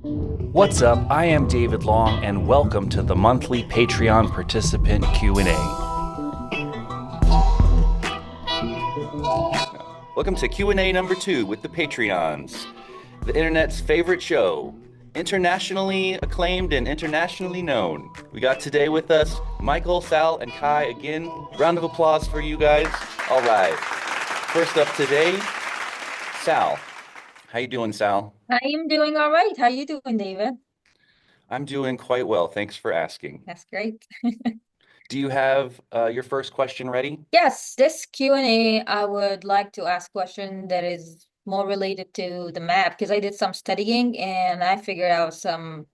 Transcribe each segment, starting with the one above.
What's up? I am David Long, and welcome to the monthly Patreon participant Q&A. Welcome to Q&A number 2 with the Patreons, the internet's favorite show, internationally acclaimed and internationally known. We got today with us Michael, Sal, and Kai again. Round of applause for you guys. All right. First up today, Sal. How you doing, Sal? I am doing all right. How you doing, David? I'm doing quite well. Thanks for asking. That's great. Do you have your first question ready? Yes, this Q&A, I would like to ask a question that is more related to the map because I did some studying and I figured out some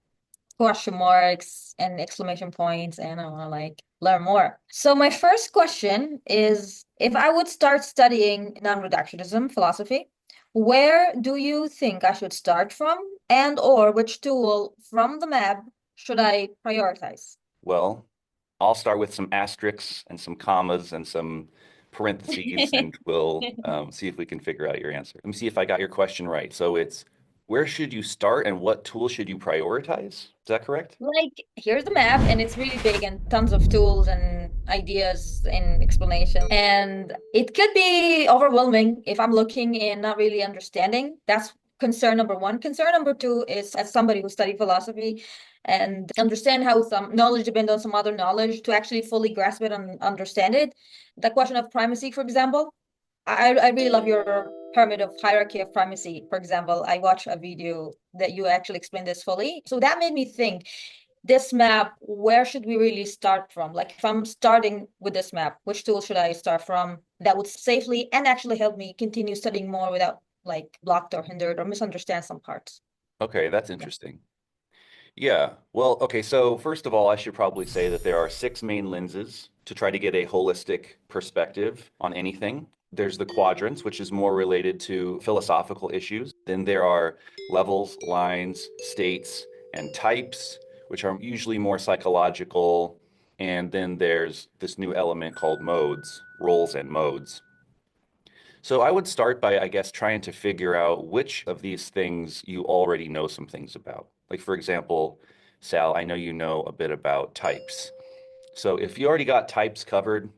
question marks and exclamation points and I want to learn more. So my first question is, if I would start studying non-reductionism philosophy, where do you think I should start from and or which tool from the map should I prioritize? Well, I'll start with some asterisks and some commas and some parentheses, and we'll see if we can figure out your answer. Let me see if I got your question right. So it's where should you start and what tool should you prioritize? Is that correct? Here's the map, and it's really big and tons of tools and ideas and explanation. And it could be overwhelming if I'm looking and not really understanding. That's concern number one. Concern number two is, as somebody who studied philosophy and understand how some knowledge depends on some other knowledge, to actually fully grasp it and understand it. The question of primacy, for example, I really love your pyramid of hierarchy of primacy. For example, I watched a video that you actually explained this fully. So that made me think, this map, where should we really start from? Like if I'm starting with this map, which tool should I start from that would safely and actually help me continue studying more without blocked or hindered or misunderstand some parts? Okay, that's Yeah. interesting. Yeah. Well, okay, so first of all, I should probably say that there are 6 main lenses to try to get a holistic perspective on anything. There's the quadrants, which is more related to philosophical issues. Then there are levels, lines, states, and types, which are usually more psychological. And then there's this new element called modes, roles and modes. So I would start by, I guess, trying to figure out which of these things you already know some things about. Like, for example, Sal, I know you know a bit about types. So if you already got types covered,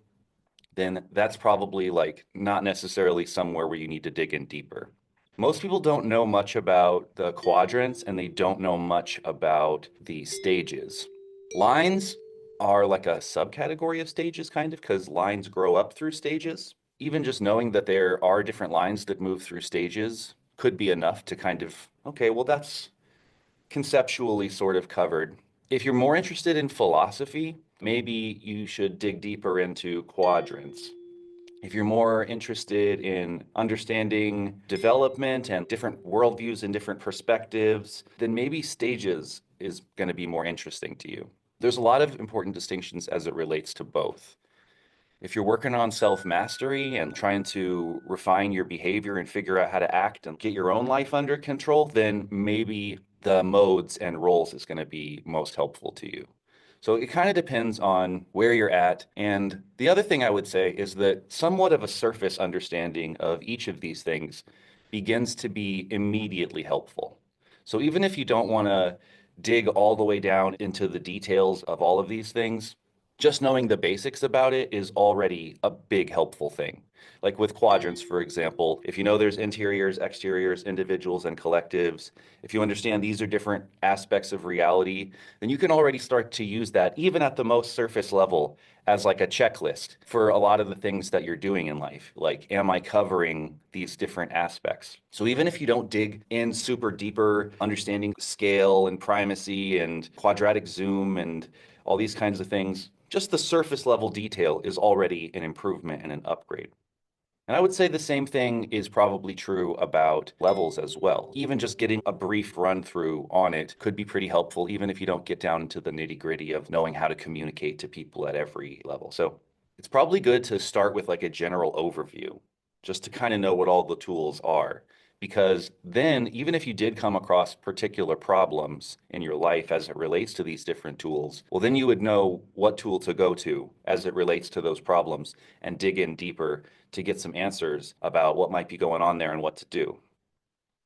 then that's probably like not necessarily somewhere where you need to dig in deeper. Most people don't know much about the quadrants and they don't know much about the stages. Lines are like a subcategory of stages, kind of, because lines grow up through stages. Even just knowing that there are different lines that move through stages could be enough to kind of, okay, well, that's conceptually sort of covered. If you're more interested in philosophy, maybe you should dig deeper into quadrants. If you're more interested in understanding development and different worldviews and different perspectives, then maybe stages is going to be more interesting to you. There's a lot of important distinctions as it relates to both. If you're working on self-mastery and trying to refine your behavior and figure out how to act and get your own life under control, then maybe the modes and roles is going to be most helpful to you. So it kind of depends on where you're at. And the other thing I would say is that somewhat of a surface understanding of each of these things begins to be immediately helpful. So even if you don't want to dig all the way down into the details of all of these things, just knowing the basics about it is already a big helpful thing. Like with quadrants, for example, if you know there's interiors, exteriors, individuals, and collectives, if you understand these are different aspects of reality, then you can already start to use that, even at the most surface level, as like a checklist for a lot of the things that you're doing in life. Like, am I covering these different aspects? So even if you don't dig in super deeper, understanding scale and primacy and quadratic zoom and all these kinds of things, just the surface level detail is already an improvement and an upgrade. And I would say the same thing is probably true about levels as well. Even just getting a brief run through on it could be pretty helpful, even if you don't get down into the nitty gritty of knowing how to communicate to people at every level. So it's probably good to start with like a general overview, just to kind of know what all the tools are. Because then, even if you did come across particular problems in your life as it relates to these different tools, well, then you would know what tool to go to as it relates to those problems and dig in deeper to get some answers about what might be going on there and what to do.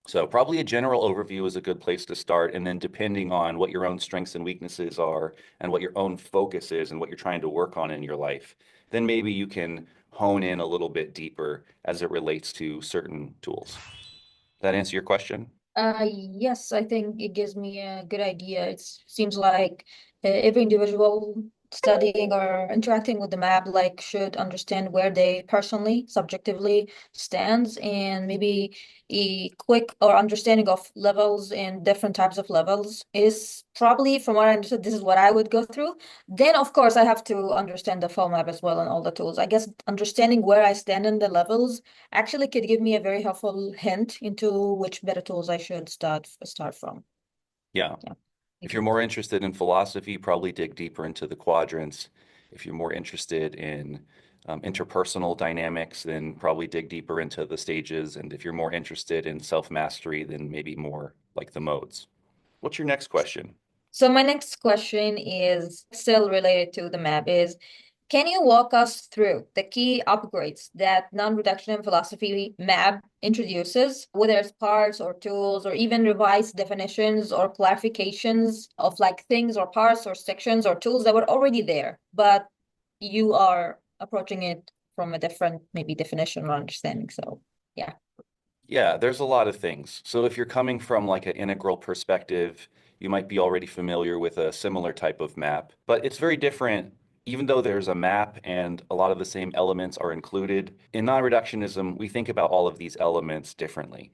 So probably a general overview is a good place to start. And then depending on what your own strengths and weaknesses are and what your own focus is and what you're trying to work on in your life, then maybe you can hone in a little bit deeper as it relates to certain tools. Does that answer your question? Yes, I think it gives me a good idea. It seems like every individual studying or interacting with the map like should understand where they personally, subjectively stands, and maybe a quick or understanding of levels and different types of levels is probably, from what I understood, this is what I would go through. Then, of course, I have to understand the full map as well and all the tools. I guess understanding where I stand in the levels actually could give me a very helpful hint into which better tools I should start from. Yeah. Yeah, If thank you're you. more interested in philosophy, probably dig deeper into the quadrants. If you're more interested in interpersonal dynamics, then probably dig deeper into the stages. And if you're more interested in self-mastery, then maybe more like the modes. What's your next question? So my next question is still related to the map is, can you walk us through the key upgrades that non-reductionist philosophy map introduces, whether it's parts or tools or even revised definitions or clarifications of like things or parts or sections or tools that were already there, but you are approaching it from a different maybe definition or understanding. So yeah. Yeah, there's a lot of things. So if you're coming from like an integral perspective, you might be already familiar with a similar type of map, but it's very different. Even though there's a map and a lot of the same elements are included, in non-reductionism, we think about all of these elements differently,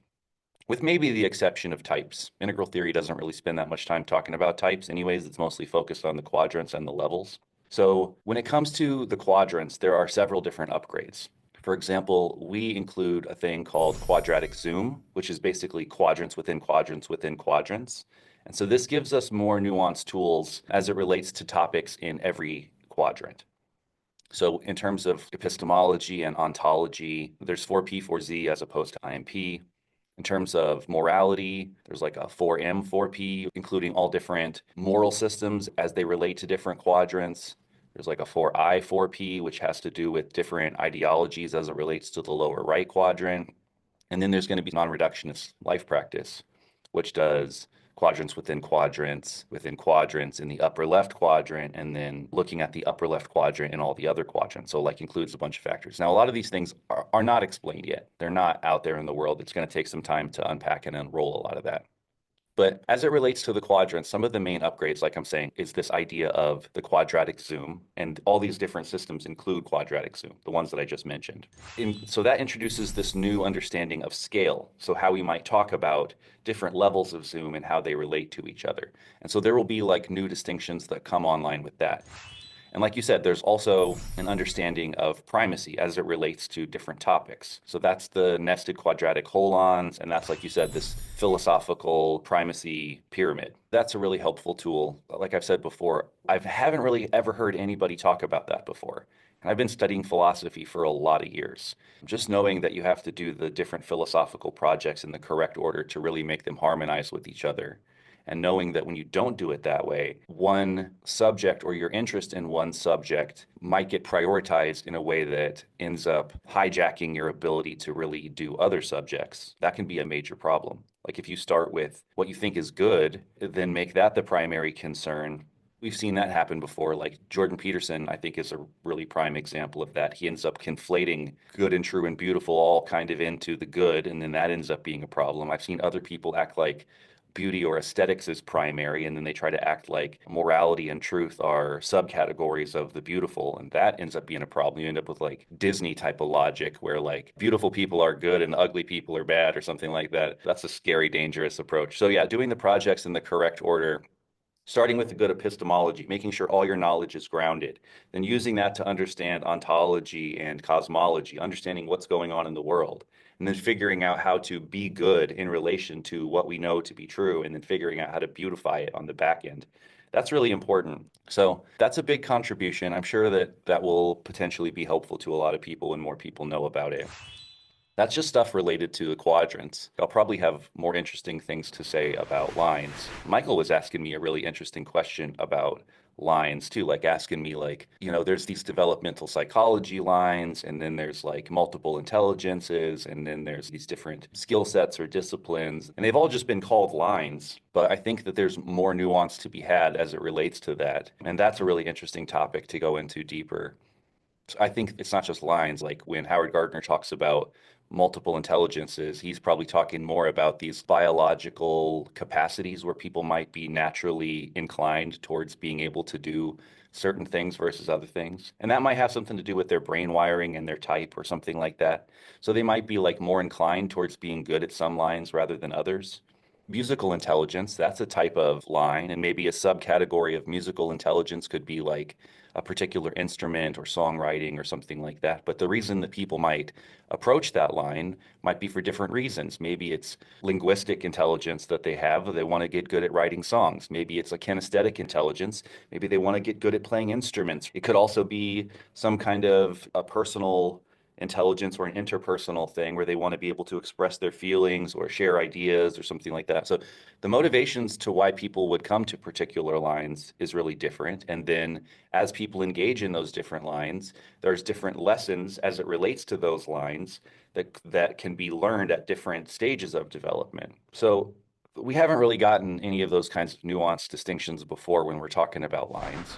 with maybe the exception of types. Integral theory doesn't really spend that much time talking about types anyways. It's mostly focused on the quadrants and the levels. So when it comes to the quadrants, there are several different upgrades. For example, we include a thing called quadratic zoom, which is basically quadrants within quadrants within quadrants. And so this gives us more nuanced tools as it relates to topics in every quadrant. So in terms of epistemology and ontology, there's 4P, 4Z as opposed to IMP. In terms of morality, there's like a 4M, 4P, including all different moral systems as they relate to different quadrants. There's like a 4I, 4P, which has to do with different ideologies as it relates to the lower right quadrant. And then there's going to be non-reductionist life practice, which does quadrants within quadrants in the upper left quadrant, and then looking at the upper left quadrant and all the other quadrants. So like includes a bunch of factors. Now, a lot of these things are not explained yet. They're not out there in the world. It's going to take some time to unpack and unroll a lot of that. But as it relates to the quadrants, some of the main upgrades, like I'm saying, is this idea of the quadratic zoom. And all these different systems include quadratic zoom, the ones that I just mentioned. So that introduces this new understanding of scale. So how we might talk about different levels of zoom and how they relate to each other. And so there will be like new distinctions that come online with that. And like you said, there's also an understanding of primacy as it relates to different topics. So that's the nested quadratic holons, and that's, like you said, this philosophical primacy pyramid. That's a really helpful tool. Like I've said before, I haven't really ever heard anybody talk about that before. And I've been studying philosophy for a lot of years. Just knowing that you have to do the different philosophical projects in the correct order to really make them harmonize with each other, and knowing that when you don't do it that way, one subject or your interest in one subject might get prioritized in a way that ends up hijacking your ability to really do other subjects. That can be a major problem. Like if you start with what you think is good, then make that the primary concern. We've seen that happen before. Like Jordan Peterson, I think, is a really prime example of that. He ends up conflating good and true and beautiful all kind of into the good, and then that ends up being a problem. I've seen other people act like beauty or aesthetics is primary, and then they try to act like morality and truth are subcategories of the beautiful, and that ends up being a problem. You end up with like Disney type of logic where like beautiful people are good and ugly people are bad or something like that. That's a scary, dangerous approach. So yeah, doing the projects in the correct order, starting with a good epistemology, making sure all your knowledge is grounded, then using that to understand ontology and cosmology, understanding what's going on in the world, and then figuring out how to be good in relation to what we know to be true, and then figuring out how to beautify it on the back end. That's really important. So that's a big contribution. I'm sure that that will potentially be helpful to a lot of people when more people know about it. That's just stuff related to the quadrants. I'll probably have more interesting things to say about lines. Michael was asking me a really interesting question about lines too, like asking me like, there's these developmental psychology lines, and then there's like multiple intelligences, and then there's these different skill sets or disciplines, and they've all just been called lines. But I think that there's more nuance to be had as it relates to that. And that's a really interesting topic to go into deeper. I think it's not just lines. Like when Howard Gardner talks about multiple intelligences, he's probably talking more about these biological capacities where people might be naturally inclined towards being able to do certain things versus other things. And that might have something to do with their brain wiring and their type or something like that. So they might be like more inclined towards being good at some lines rather than others. Musical intelligence, that's a type of line, and maybe a subcategory of musical intelligence could be like a particular instrument or songwriting or something like that. But the reason that people might approach that line might be for different reasons. Maybe it's linguistic intelligence that they have. They want to get good at writing songs. Maybe it's a kinesthetic intelligence. Maybe they want to get good at playing instruments. It could also be some kind of a personal intelligence or an interpersonal thing where they want to be able to express their feelings or share ideas or something like that. So the motivations to why people would come to particular lines is really different. And then as people engage in those different lines, there's different lessons as it relates to those lines that can be learned at different stages of development. So we haven't really gotten any of those kinds of nuanced distinctions before when we're talking about lines.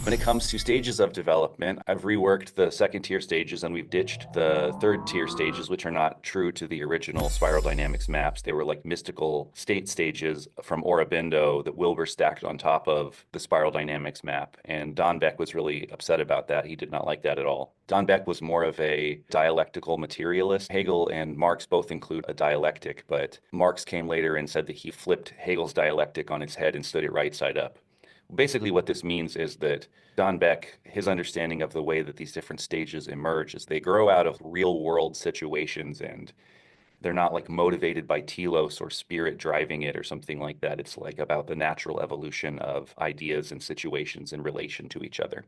When it comes to stages of development, I've reworked the second tier stages and we've ditched the third tier stages, which are not true to the original spiral dynamics maps. They were like mystical state stages from Aurobindo that Wilbur stacked on top of the spiral dynamics map. And Don Beck was really upset about that. He did not like that at all. Don Beck was more of a dialectical materialist. Hegel and Marx both include a dialectic, but Marx came later and said that he flipped Hegel's dialectic on its head and stood it right side up. Basically, what this means is that Don Beck, his understanding of the way that these different stages emerge is they grow out of real world situations, and they're not like motivated by telos or spirit driving it or something like that. It's like about the natural evolution of ideas and situations in relation to each other.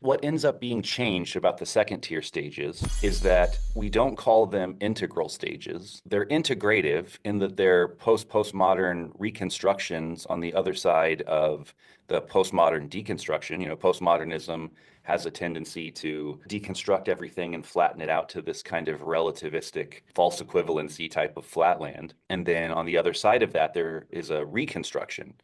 What ends up being changed about the second tier stages is that we don't call them integral stages. They're integrative in that they're postmodern reconstructions on the other side of the postmodern deconstruction. Postmodernism has a tendency to deconstruct everything and flatten it out to this kind of relativistic false equivalency type of flatland. And then on the other side of that, there is a reconstruction.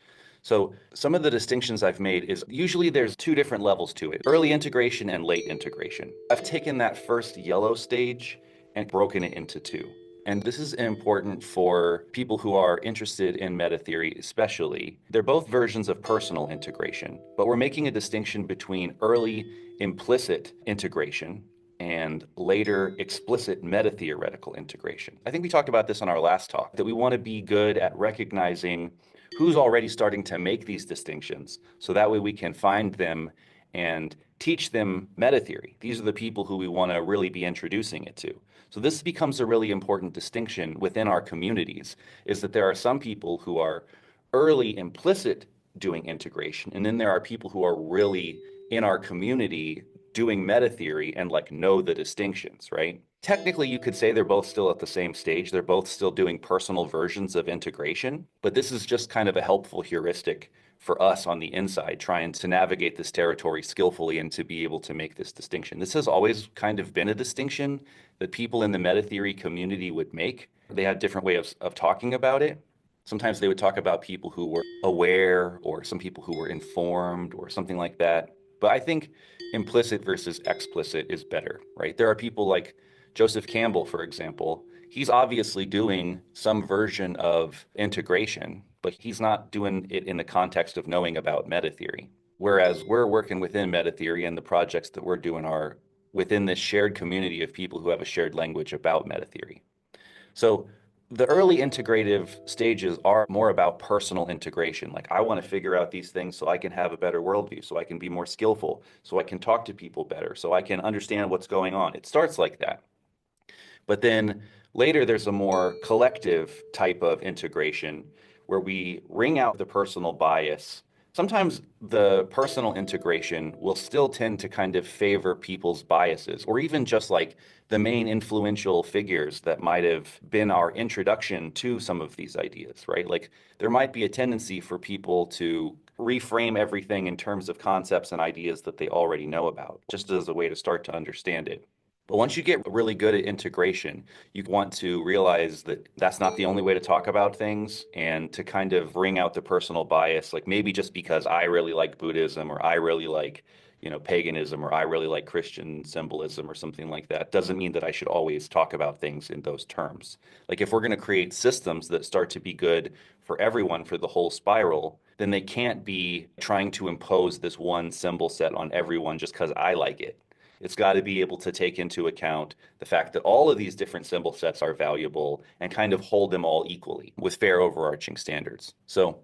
So some of the distinctions I've made is usually there's two different levels to it, early integration and late integration. I've taken that first yellow stage and broken it into two. And this is important for people who are interested in meta theory, especially. They're both versions of personal integration, but we're making a distinction between early implicit integration and later explicit meta-theoretical integration. I think we talked about this on our last talk, that we want to be good at recognizing who's already starting to make these distinctions, so that way we can find them and teach them meta theory. These are the people who we want to really be introducing it to. So this becomes a really important distinction within our communities, is that there are some people who are early implicit doing integration, and then there are people who are really in our community doing meta theory and like know the distinctions, right? Technically, you could say they're both still at the same stage. They're both still doing personal versions of integration, but this is just kind of a helpful heuristic for us on the inside, trying to navigate this territory skillfully and to be able to make this distinction. This has always kind of been a distinction that people in the meta theory community would make. They had different ways of talking about it. Sometimes they would talk about people who were aware or some people who were informed or something like that. But I think implicit versus explicit is better, right? There are people like Joseph Campbell, for example. He's obviously doing some version of integration, but he's not doing it in the context of knowing about meta theory. Whereas we're working within meta theory, and the projects that we're doing are within this shared community of people who have a shared language about meta theory. So the early integrative stages are more about personal integration. Like, I want to figure out these things so I can have a better worldview, so I can be more skillful, so I can talk to people better, so I can understand what's going on. It starts like that. But then later, there's a more collective type of integration where we wring out the personal bias. Sometimes the personal integration will still tend to kind of favor people's biases, or even just like the main influential figures that might have been our introduction to some of these ideas, right? Like there might be a tendency for people to reframe everything in terms of concepts and ideas that they already know about, just as a way to start to understand it. But once you get really good at integration, you want to realize that that's not the only way to talk about things and to kind of bring out the personal bias. Like maybe just because I really like Buddhism or I really like, paganism or I really like Christian symbolism or something like that doesn't mean that I should always talk about things in those terms. Like if we're going to create systems that start to be good for everyone for the whole spiral, then they can't be trying to impose this one symbol set on everyone just because I like it. It's got to be able to take into account the fact that all of these different symbol sets are valuable and kind of hold them all equally with fair overarching standards. So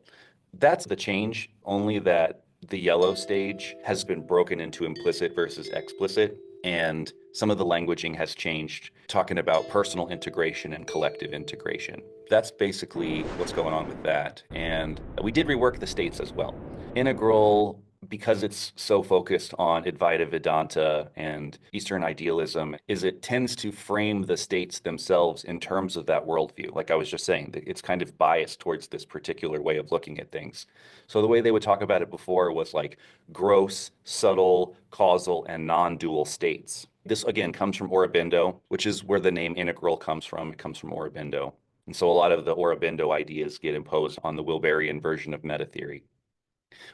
that's the change, only that the yellow stage has been broken into implicit versus explicit, and some of the languaging has changed, talking about personal integration and collective integration. That's basically what's going on with that. And we did rework the states as well. Integral, because it's so focused on Advaita Vedanta and Eastern idealism, is it tends to frame the states themselves in terms of that worldview. Like I was just saying, it's kind of biased towards this particular way of looking at things. So the way they would talk about it before was like gross, subtle, causal, and non-dual states. This again comes from Aurobindo, which is where the name integral comes from. It comes from Aurobindo. And so a lot of the Aurobindo ideas get imposed on the Wilberian version of meta theory.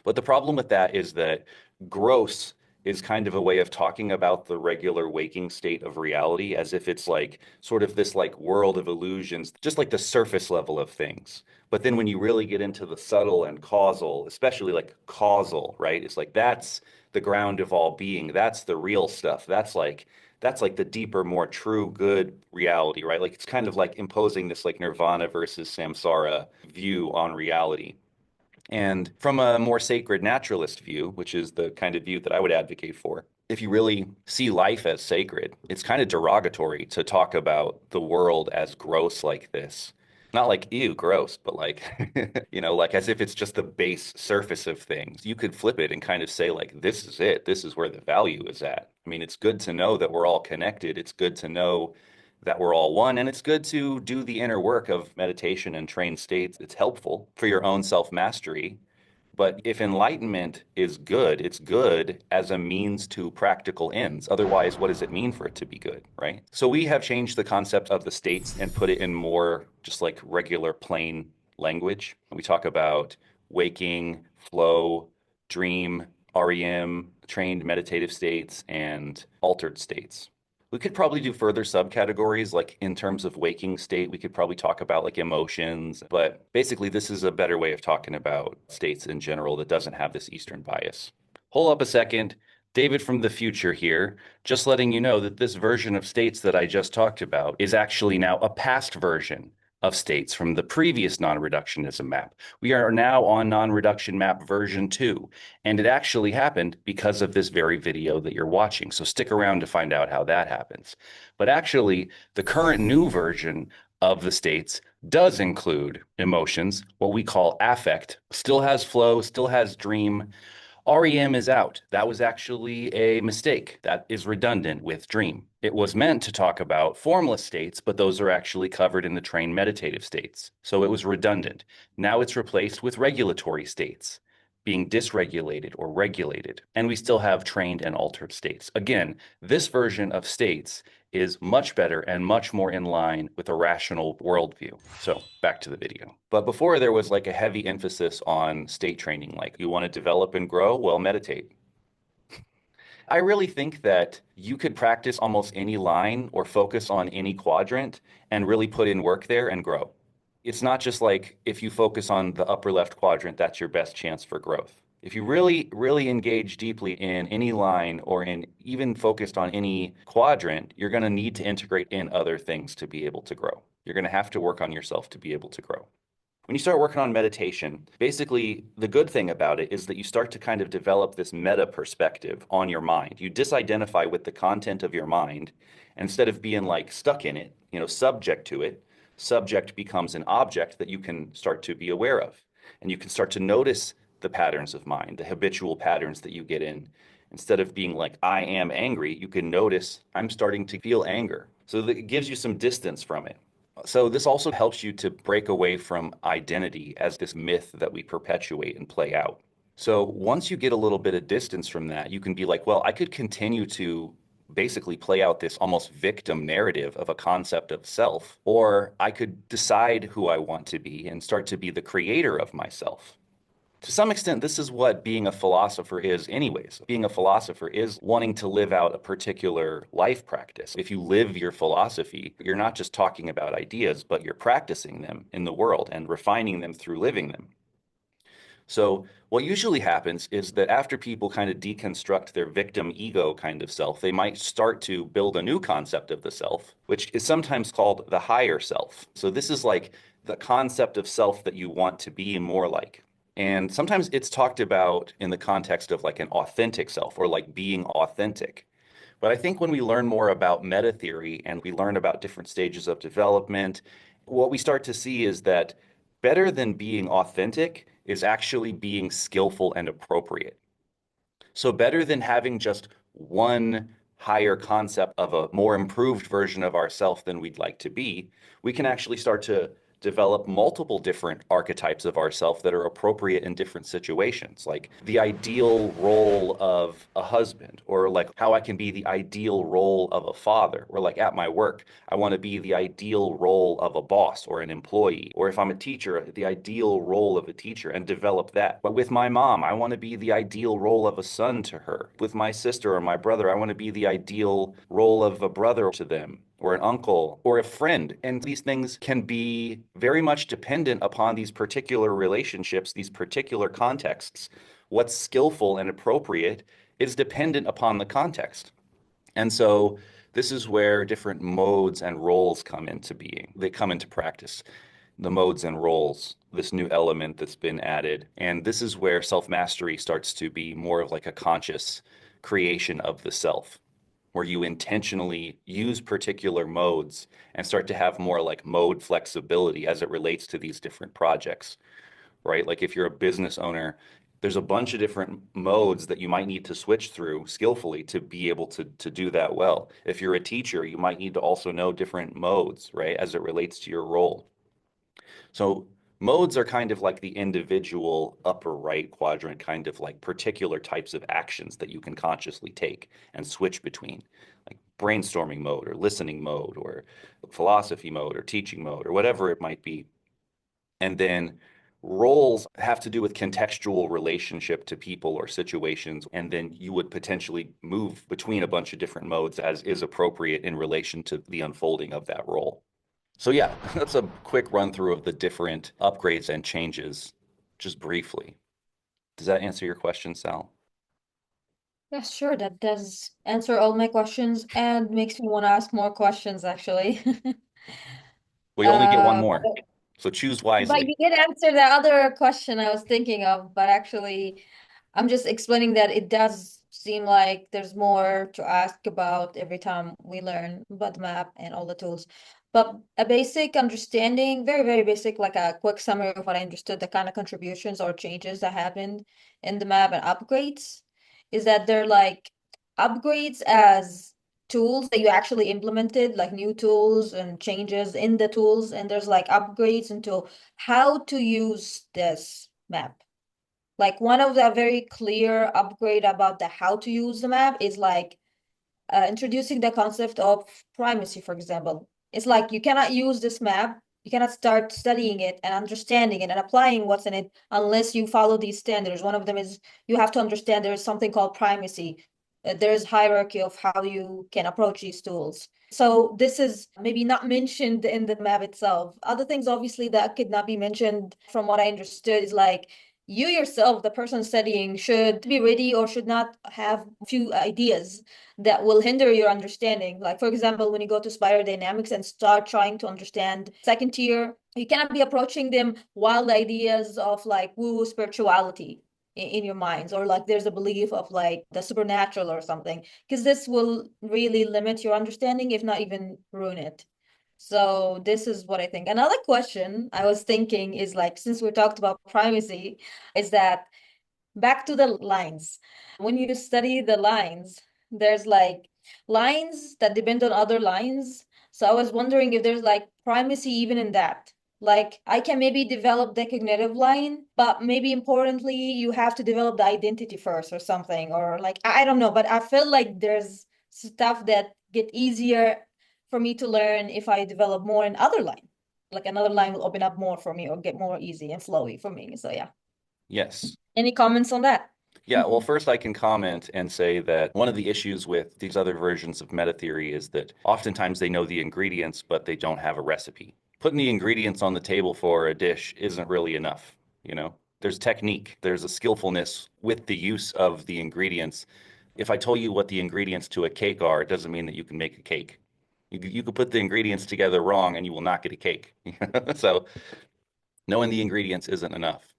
But the problem with that is that gross is kind of a way of talking about the regular waking state of reality as if it's like sort of this like world of illusions, just like the surface level of things. But then when you really get into the subtle and causal, especially like causal, right? It's like that's the ground of all being. That's the real stuff. That's like the deeper, more true, good reality, right? Like it's kind of like imposing this like nirvana versus samsara view on reality. And from a more sacred naturalist view, which is the kind of view that I would advocate for, if you really see life as sacred, it's kind of derogatory to talk about the world as gross like this. Not like, ew, gross, but like, like as if it's just the base surface of things. You could flip it and kind of say, like, this is it. This is where the value is at. I mean, it's good to know that we're all connected. It's good to know that we're all one. And it's good to do the inner work of meditation and trained states. It's helpful for your own self mastery. But if enlightenment is good, it's good as a means to practical ends. Otherwise, what does it mean for it to be good, right? So we have changed the concept of the states and put it in more just like regular plain language. We talk about waking, flow, dream, REM, trained meditative states, and altered states. We could probably do further subcategories, like in terms of waking state, we could probably talk about like emotions, but basically this is a better way of talking about states in general that doesn't have this Eastern bias. Hold up a second. David from the future here, just letting you know that this version of states that I just talked about is actually now a past version of states from the previous non-reductionism map. We are now on non-reduction map version 2, and it actually happened because of this very video that you're watching. So stick around to find out how that happens. But actually, the current new version of the states does include emotions, what we call affect, still has flow, still has dream. REM is out. That was actually a mistake. That is redundant with dream. It was meant to talk about formless states, but those are actually covered in the trained meditative states. So it was redundant. Now it's replaced with regulatory states, being dysregulated or regulated. And we still have trained and altered states. Again, this version of states is much better and much more in line with a rational worldview. So back to the video. But before there was like a heavy emphasis on state training, like you want to develop and grow, well, meditate. I really think that you could practice almost any line or focus on any quadrant and really put in work there and grow. It's not just like if you focus on the upper left quadrant, that's your best chance for growth. If you really, really engage deeply in any line or in even focused on any quadrant, you're going to need to integrate in other things to be able to grow. You're going to have to work on yourself to be able to grow. When you start working on meditation, basically the good thing about it is that you start to kind of develop this meta perspective on your mind. You disidentify with the content of your mind. And instead of being like stuck in it, subject to it, subject becomes an object that you can start to be aware of. And you can start to notice the patterns of mind, the habitual patterns that you get in. Instead of being like, I am angry, you can notice I'm starting to feel anger. So that it gives you some distance from it. So this also helps you to break away from identity as this myth that we perpetuate and play out. So once you get a little bit of distance from that, you can be like, well, I could continue to basically play out this almost victim narrative of a concept of self, or I could decide who I want to be and start to be the creator of myself. To some extent, this is what being a philosopher is, anyways. Being a philosopher is wanting to live out a particular life practice. If you live your philosophy, you're not just talking about ideas, but you're practicing them in the world and refining them through living them. So, what usually happens is that after people kind of deconstruct their victim ego kind of self, they might start to build a new concept of the self, which is sometimes called the higher self. So, this is like the concept of self that you want to be more like. And sometimes it's talked about in the context of like an authentic self or like being authentic. But I think when we learn more about meta theory and we learn about different stages of development, what we start to see is that better than being authentic is actually being skillful and appropriate. So better than having just one higher concept of a more improved version of ourself than we'd like to be, we can actually start to develop multiple different archetypes of ourself that are appropriate in different situations, like the ideal role of a husband, or like how I can be the ideal role of a father, or like at my work, I want to be the ideal role of a boss or an employee, or if I'm a teacher, the ideal role of a teacher and develop that. But with my mom, I want to be the ideal role of a son to her. With my sister or my brother, I want to be the ideal role of a brother to them, or an uncle, or a friend. And these things can be very much dependent upon these particular relationships, these particular contexts. What's skillful and appropriate is dependent upon the context. And so this is where different modes and roles come into being. They come into practice, the modes and roles, this new element that's been added. And this is where self-mastery starts to be more of like a conscious creation of the self, where you intentionally use particular modes and start to have more like mode flexibility as it relates to these different projects, right? Like if you're a business owner, there's a bunch of different modes that you might need to switch through skillfully to be able to do that well. If you're a teacher, you might need to also know different modes, right, as it relates to your role. So modes are kind of like the individual upper right quadrant, kind of like particular types of actions that you can consciously take and switch between, like brainstorming mode or listening mode or philosophy mode or teaching mode or whatever it might be. And then roles have to do with contextual relationship to people or situations. And then you would potentially move between a bunch of different modes as is appropriate in relation to the unfolding of that role. So yeah, that's a quick run through of the different upgrades and changes, just briefly. Does that answer your question, Sal? Yeah, sure, that does answer all my questions and makes me want to ask more questions, actually. We only get one Uh, more, so choose but wisely. you did answer the other question I was thinking of, but actually, I'm just explaining that it does seem like there's more to ask about every time we learn about the map and all the tools. But a basic understanding, very, very basic, like a quick summary of what I understood, the kind of contributions or changes that happened in the map and upgrades, is that they're like upgrades as tools that you actually implemented, like new tools and changes in the tools, and there's like upgrades into how to use this map. Like one of the very clear upgrade about the how to use the map is like introducing the concept of primacy, for example. It's like you cannot use this map, you cannot start studying it and understanding it and applying what's in it unless you follow these standards. One of them is you have to understand there is something called primacy. There is hierarchy of how you can approach these tools. So this is maybe not mentioned in the map itself. Other things, obviously, that could not be mentioned from what I understood is like you yourself, the person studying, should be ready or should not have few ideas that will hinder your understanding. Like, for example, when you go to spiral dynamics and start trying to understand second tier, you cannot be approaching them wild ideas of like woo spirituality in your minds, or like there's a belief of like the supernatural or something, because this will really limit your understanding, if not even ruin it. So this is what I think. Another question I was thinking is like, since we talked about primacy, is that back to the lines. When you study the lines, there's like lines that depend on other lines. So I was wondering if there's like primacy even in that. Like I can maybe develop the cognitive line, but maybe importantly, you have to develop the identity first or something, or like I don't know, but I feel like there's stuff that get easier for me to learn if I develop more in other line. Like another line will open up more for me or get more easy and flowy for me. So yeah. Yes. Any comments on that? Yeah, well, first I can comment and say that one of the issues with these other versions of meta theory is that oftentimes they know the ingredients, but they don't have a recipe. Putting the ingredients on the table for a dish isn't really enough, you know? There's technique, there's a skillfulness with the use of the ingredients. If I told you what the ingredients to a cake are, it doesn't mean that you can make a cake. You could put the ingredients together wrong and you will not get a cake. So knowing the ingredients isn't enough.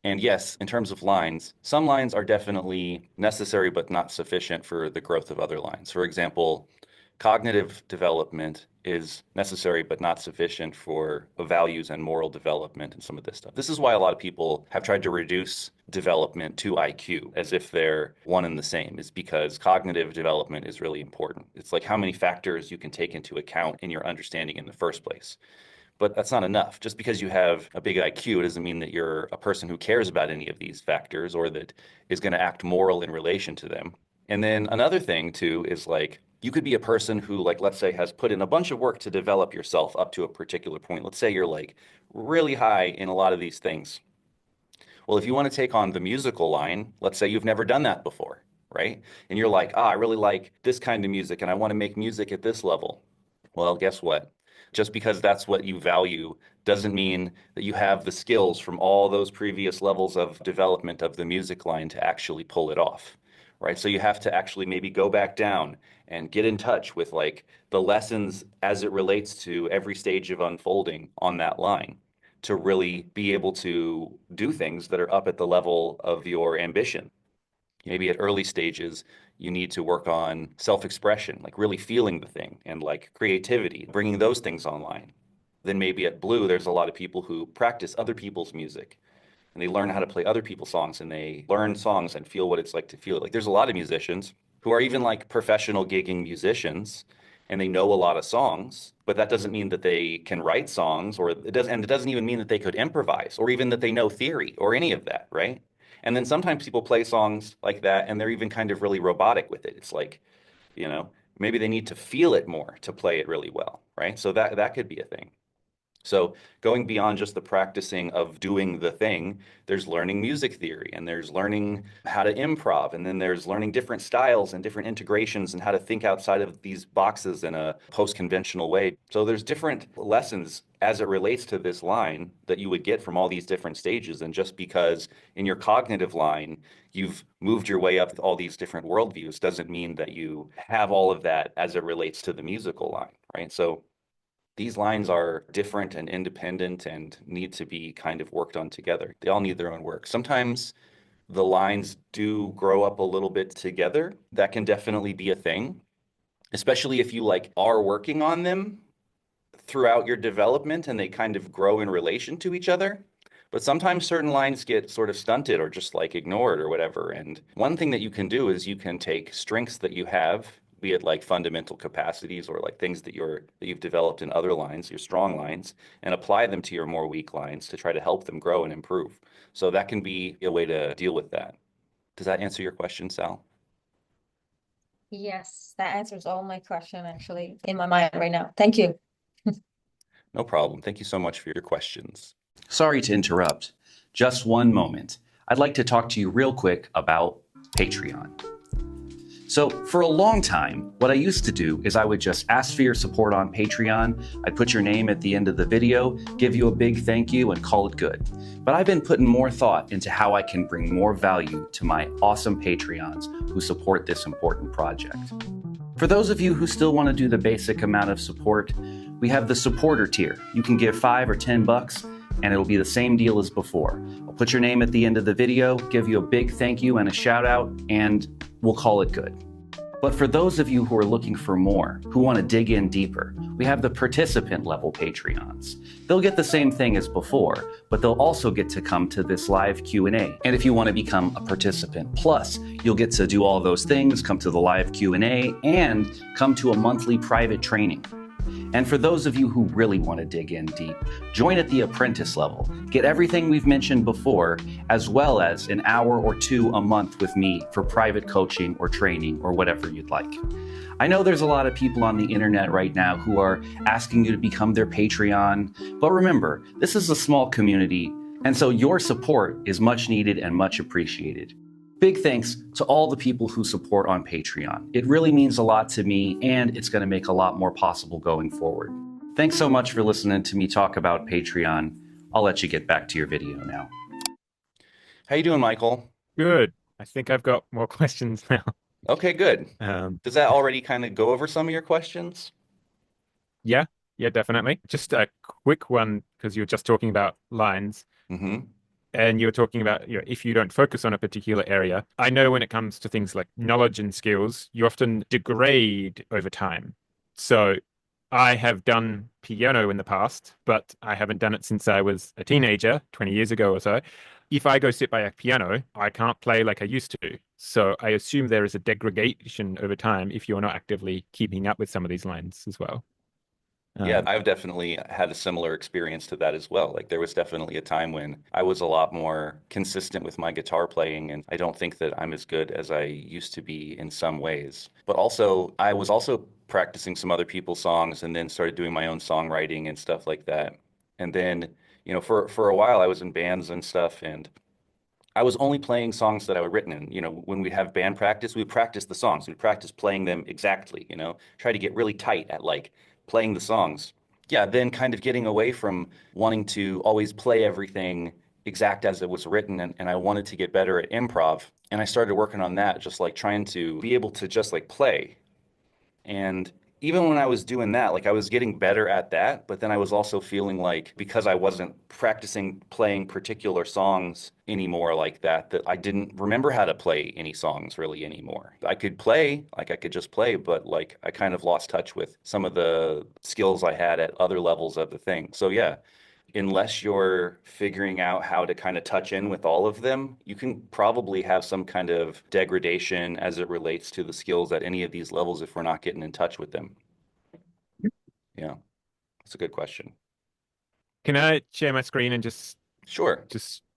And yes, in terms of lines, some lines are definitely necessary but not sufficient for the growth of other lines. For example, cognitive development is necessary but not sufficient for values and moral development and some of this stuff. This is why a lot of people have tried to reduce development to IQ as if they're one and the same, is because cognitive development is really important. It's like how many factors you can take into account in your understanding in the first place. But that's not enough. Just because you have a big IQ doesn't mean that you're a person who cares about any of these factors or that is going to act moral in relation to them. And then another thing too is like you could be a person who, like, let's say has put in a bunch of work to develop yourself up to a particular point. Let's say you're like really high in a lot of these things. Well, if you want to take on the musical line, let's say you've never done that before, right? And you're like, I really like this kind of music and I want to make music at this level. Well, guess what? Just because that's what you value doesn't mean that you have the skills from all those previous levels of development of the music line to actually pull it off, right? So you have to actually maybe go back down and get in touch with like the lessons as it relates to every stage of unfolding on that line to really be able to do things that are up at the level of your ambition. Maybe at early stages, you need to work on self-expression, like really feeling the thing and like creativity, bringing those things online. Then maybe at Blue, there's a lot of people who practice other people's music and they learn how to play other people's songs and they learn songs and feel what it's like to feel it. Like there's a lot of musicians who are even like professional gigging musicians and they know a lot of songs, but that doesn't mean that they can write songs or it doesn't even mean that they could improvise or even that they know theory or any of that, right? And then sometimes people play songs like that and they're even kind of really robotic with it. It's like, you know, maybe they need to feel it more to play it really well, right? So that could be a thing. So going beyond just the practicing of doing the thing, there's learning music theory and there's learning how to improv and then there's learning different styles and different integrations and how to think outside of these boxes in a post-conventional way. So there's different lessons as it relates to this line that you would get from all these different stages. And just because in your cognitive line, you've moved your way up all these different worldviews doesn't mean that you have all of that as it relates to the musical line, right? So these lines are different and independent and need to be kind of worked on together. They all need their own work. Sometimes the lines do grow up a little bit together. That can definitely be a thing, especially if you like are working on them throughout your development and they kind of grow in relation to each other. But sometimes certain lines get sort of stunted or just like ignored or whatever. And one thing that you can do is you can take strengths that you have, be it like fundamental capacities or like things that you've developed in other lines, your strong lines, and apply them to your more weak lines to try to help them grow and improve. So that can be a way to deal with that. Does that answer your question, Sal? Yes, that answers all my question actually in my mind right now. Thank you. No problem. Thank you so much for your questions. Sorry to interrupt. Just one moment. I'd like to talk to you real quick about Patreon. So for a long time, what I used to do is I would just ask for your support on Patreon. I'd put your name at the end of the video, give you a big thank you, and call it good. But I've been putting more thought into how I can bring more value to my awesome Patreons who support this important project. For those of you who still want to do the basic amount of support, we have the supporter tier. You can give $5 or $10 and it'll be the same deal as before. I'll put your name at the end of the video, give you a big thank you and a shout out, and we'll call it good. But for those of you who are looking for more, who want to dig in deeper, we have the participant level Patreons. They'll get the same thing as before, but they'll also get to come to this live Q&A. And if you want to become a participant plus, you'll get to do all those things, come to the live Q&A, and come to a monthly private training. And for those of you who really want to dig in deep, join at the apprentice level. Get everything we've mentioned before, as well as an hour or two a month with me for private coaching or training or whatever you'd like. I know there's a lot of people on the internet right now who are asking you to become their Patreon, but remember, this is a small community, and so your support is much needed and much appreciated. Big thanks to all the people who support on Patreon. It really means a lot to me, and it's going to make a lot more possible going forward. Thanks so much for listening to me talk about Patreon. I'll let you get back to your video now. How you doing, Michael? Good. I think I've got more questions now. Okay, good. Does that already kind of go over some of your questions? Yeah, definitely. Just a quick one, because you were just talking about lines. Mm-hmm. And you were talking about, if you don't focus on a particular area. I know when it comes to things like knowledge and skills, you often degrade over time. So I have done piano in the past, but I haven't done it since I was a teenager, 20 years ago or so. If I go sit by a piano, I can't play like I used to. So I assume there is a degradation over time if you're not actively keeping up with some of these lines as well. Yeah, I've definitely had a similar experience to that as well. Like there was definitely a time when I was a lot more consistent with my guitar playing, and I don't think that I'm as good as I used to be in some ways. But also, I was also practicing some other people's songs and then started doing my own songwriting and stuff like that. And then, for a while I was in bands and stuff, and I was only playing songs that I had written. And, when we'd have band practice, we'd practice the songs. We'd practice playing them exactly, try to get really tight at like playing the songs. Yeah, then kind of getting away from wanting to always play everything exact as it was written. And I wanted to get better at improv. And I started working on that, just like trying to be able to just like play. And even when I was doing that, like I was getting better at that, but then I was also feeling like because I wasn't practicing playing particular songs anymore like that, that I didn't remember how to play any songs really anymore. I could play, like I could just play, but like I kind of lost touch with some of the skills I had at other levels of the thing. So yeah, unless you're figuring out how to kind of touch in with all of them, you can probably have some kind of degradation as it relates to the skills at any of these levels if we're not getting in touch with them. Yeah, that's a good question. Can I share my screen and just Sure.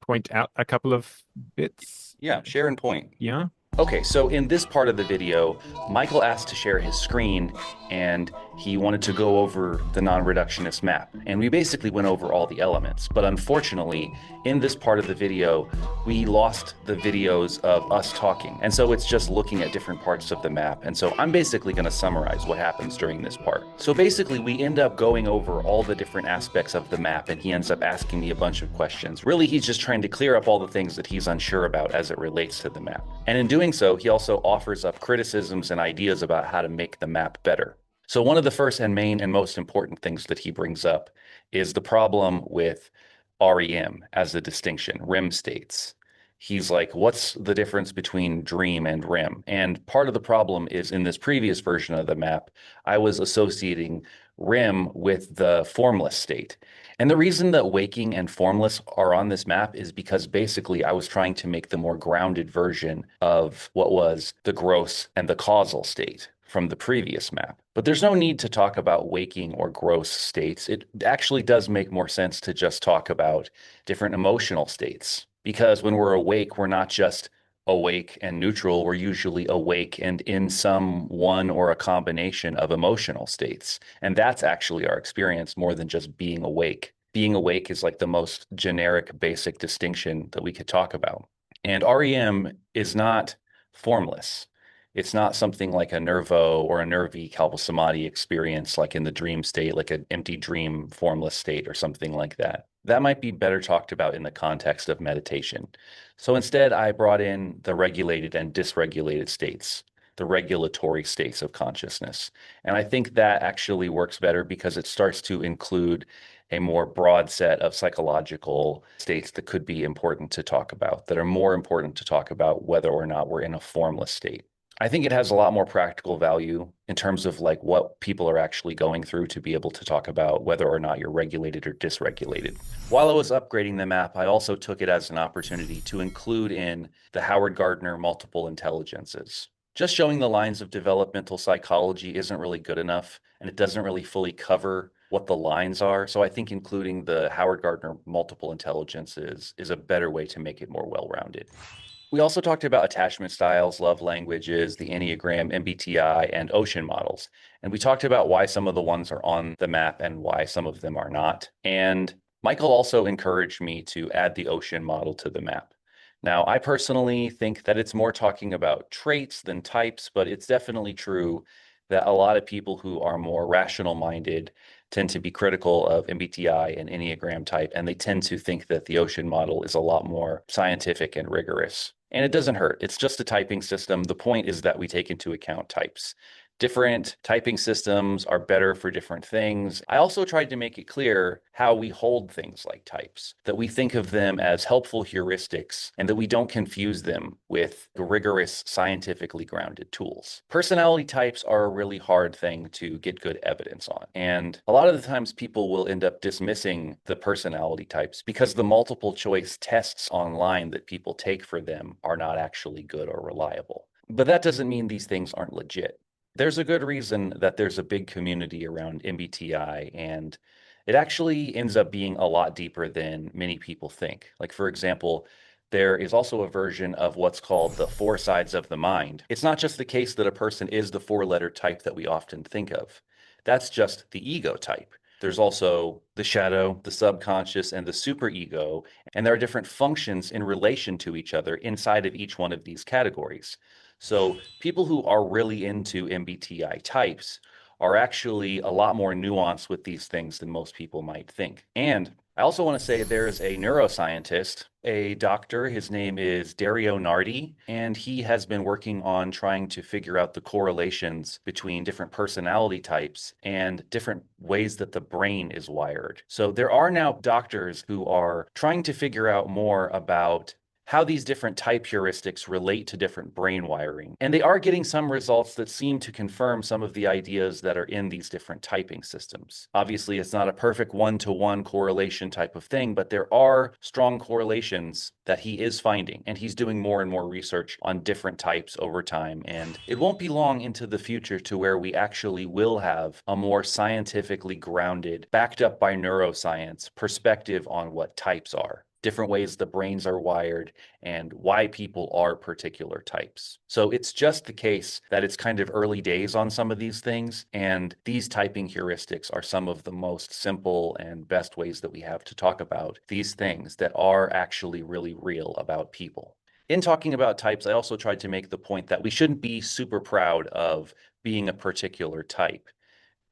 point out a couple of bits? Yeah, share and point. Yeah. Okay, so in this part of the video, Michael asked to share his screen and he wanted to go over the non-reductionist map. And we basically went over all the elements. But unfortunately, in this part of the video, we lost the videos of us talking. And so it's just looking at different parts of the map. And so I'm basically going to summarize what happens during this part. So basically, we end up going over all the different aspects of the map and he ends up asking me a bunch of questions. Really, he's just trying to clear up all the things that he's unsure about as it relates to the map. And in doing so, he also offers up criticisms and ideas about how to make the map better. So one of the first and main and most important things that he brings up is the problem with REM as a distinction, REM states. He's like, what's the difference between dream and REM? And part of the problem is in this previous version of the map, I was associating REM with the formless state. And the reason that waking and formless are on this map is because basically I was trying to make the more grounded version of what was the gross and the causal state from the previous map. But there's no need to talk about waking or gross states. It actually does make more sense to just talk about different emotional states. Because when we're awake, we're not just awake and neutral, we're usually awake and in some one or a combination of emotional states. And that's actually our experience more than just being awake. Being awake is like the most generic, basic distinction that we could talk about. And REM is not formless. It's not something like a nervo or a nervi kalpasamati experience, like in the dream state, like an empty dream formless state or something like that. That might be better talked about in the context of meditation. So instead, I brought in the regulated and dysregulated states, the regulatory states of consciousness. And I think that actually works better because it starts to include a more broad set of psychological states that could be important to talk about, that are more important to talk about whether or not we're in a formless state. I think it has a lot more practical value in terms of like what people are actually going through to be able to talk about whether or not you're regulated or dysregulated. While I was upgrading the map, I also took it as an opportunity to include in the Howard Gardner multiple intelligences. Just showing the lines of developmental psychology isn't really good enough, and it doesn't really fully cover what the lines are. So I think including the Howard Gardner multiple intelligences is a better way to make it more well-rounded. We also talked about attachment styles, love languages, the Enneagram, MBTI, and ocean models. And we talked about why some of the ones are on the map and why some of them are not. And Michael also encouraged me to add the ocean model to the map. Now, I personally think that it's more talking about traits than types, but it's definitely true that a lot of people who are more rational minded tend to be critical of MBTI and Enneagram type, and they tend to think that the ocean model is a lot more scientific and rigorous. And it doesn't hurt. It's just a typing system. The point is that we take into account types. Different typing systems are better for different things. I also tried to make it clear how we hold things like types, that we think of them as helpful heuristics and that we don't confuse them with rigorous, scientifically grounded tools. Personality types are a really hard thing to get good evidence on. And a lot of the times people will end up dismissing the personality types because the multiple choice tests online that people take for them are not actually good or reliable. But that doesn't mean these things aren't legit. There's a good reason that there's a big community around MBTI, and it actually ends up being a lot deeper than many people think. Like, for example, there is also a version of what's called the four sides of the mind. It's not just the case that a person is the four-letter type that we often think of. That's just the ego type. There's also the shadow, the subconscious, and the superego, and there are different functions in relation to each other inside of each one of these categories. So people who are really into MBTI types are actually a lot more nuanced with these things than most people might think. And I also want to say there's a neuroscientist, a doctor, his name is Dario Nardi, and he has been working on trying to figure out the correlations between different personality types and different ways that the brain is wired. So there are now doctors who are trying to figure out more about how these different type heuristics relate to different brain wiring. And they are getting some results that seem to confirm some of the ideas that are in these different typing systems. Obviously, it's not a perfect one-to-one correlation type of thing, but there are strong correlations that he is finding, and he's doing more and more research on different types over time. And it won't be long into the future to where we actually will have a more scientifically grounded, backed up by neuroscience perspective on what types are, different ways the brains are wired, and why people are particular types. So it's just the case that it's kind of early days on some of these things, and these typing heuristics are some of the most simple and best ways that we have to talk about these things that are actually really real about people. In talking about types, I also tried to make the point that we shouldn't be super proud of being a particular type,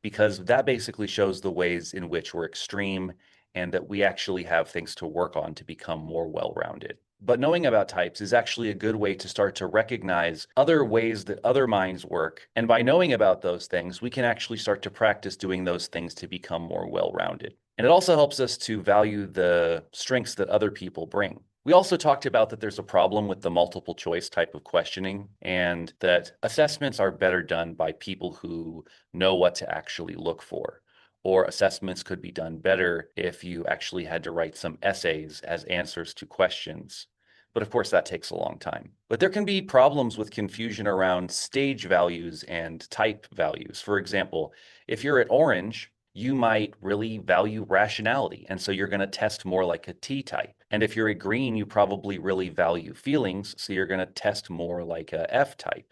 because that basically shows the ways in which we're extreme and that we actually have things to work on to become more well-rounded. But knowing about types is actually a good way to start to recognize other ways that other minds work. And by knowing about those things, we can actually start to practice doing those things to become more well-rounded. And it also helps us to value the strengths that other people bring. We also talked about that there's a problem with the multiple choice type of questioning, and that assessments are better done by people who know what to actually look for. Or assessments could be done better if you actually had to write some essays as answers to questions. But of course, that takes a long time. But there can be problems with confusion around stage values and type values. For example, if you're at orange, you might really value rationality, and so you're going to test more like a T type. And if you're a green, you probably really value feelings, so you're going to test more like a F type.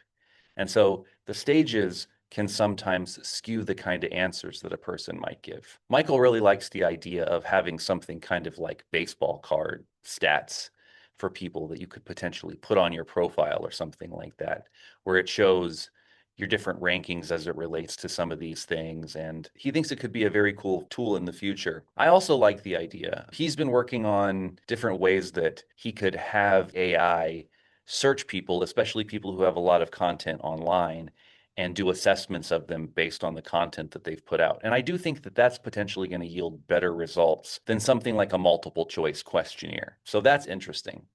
And so the stages can sometimes skew the kind of answers that a person might give. Michael really likes the idea of having something kind of like baseball card stats for people that you could potentially put on your profile or something like that, where it shows your different rankings as it relates to some of these things. And he thinks it could be a very cool tool in the future. I also like the idea. He's been working on different ways that he could have AI search people, especially people who have a lot of content online, and do assessments of them based on the content that they've put out. And I do think that that's potentially going to yield better results than something like a multiple choice questionnaire. So that's interesting.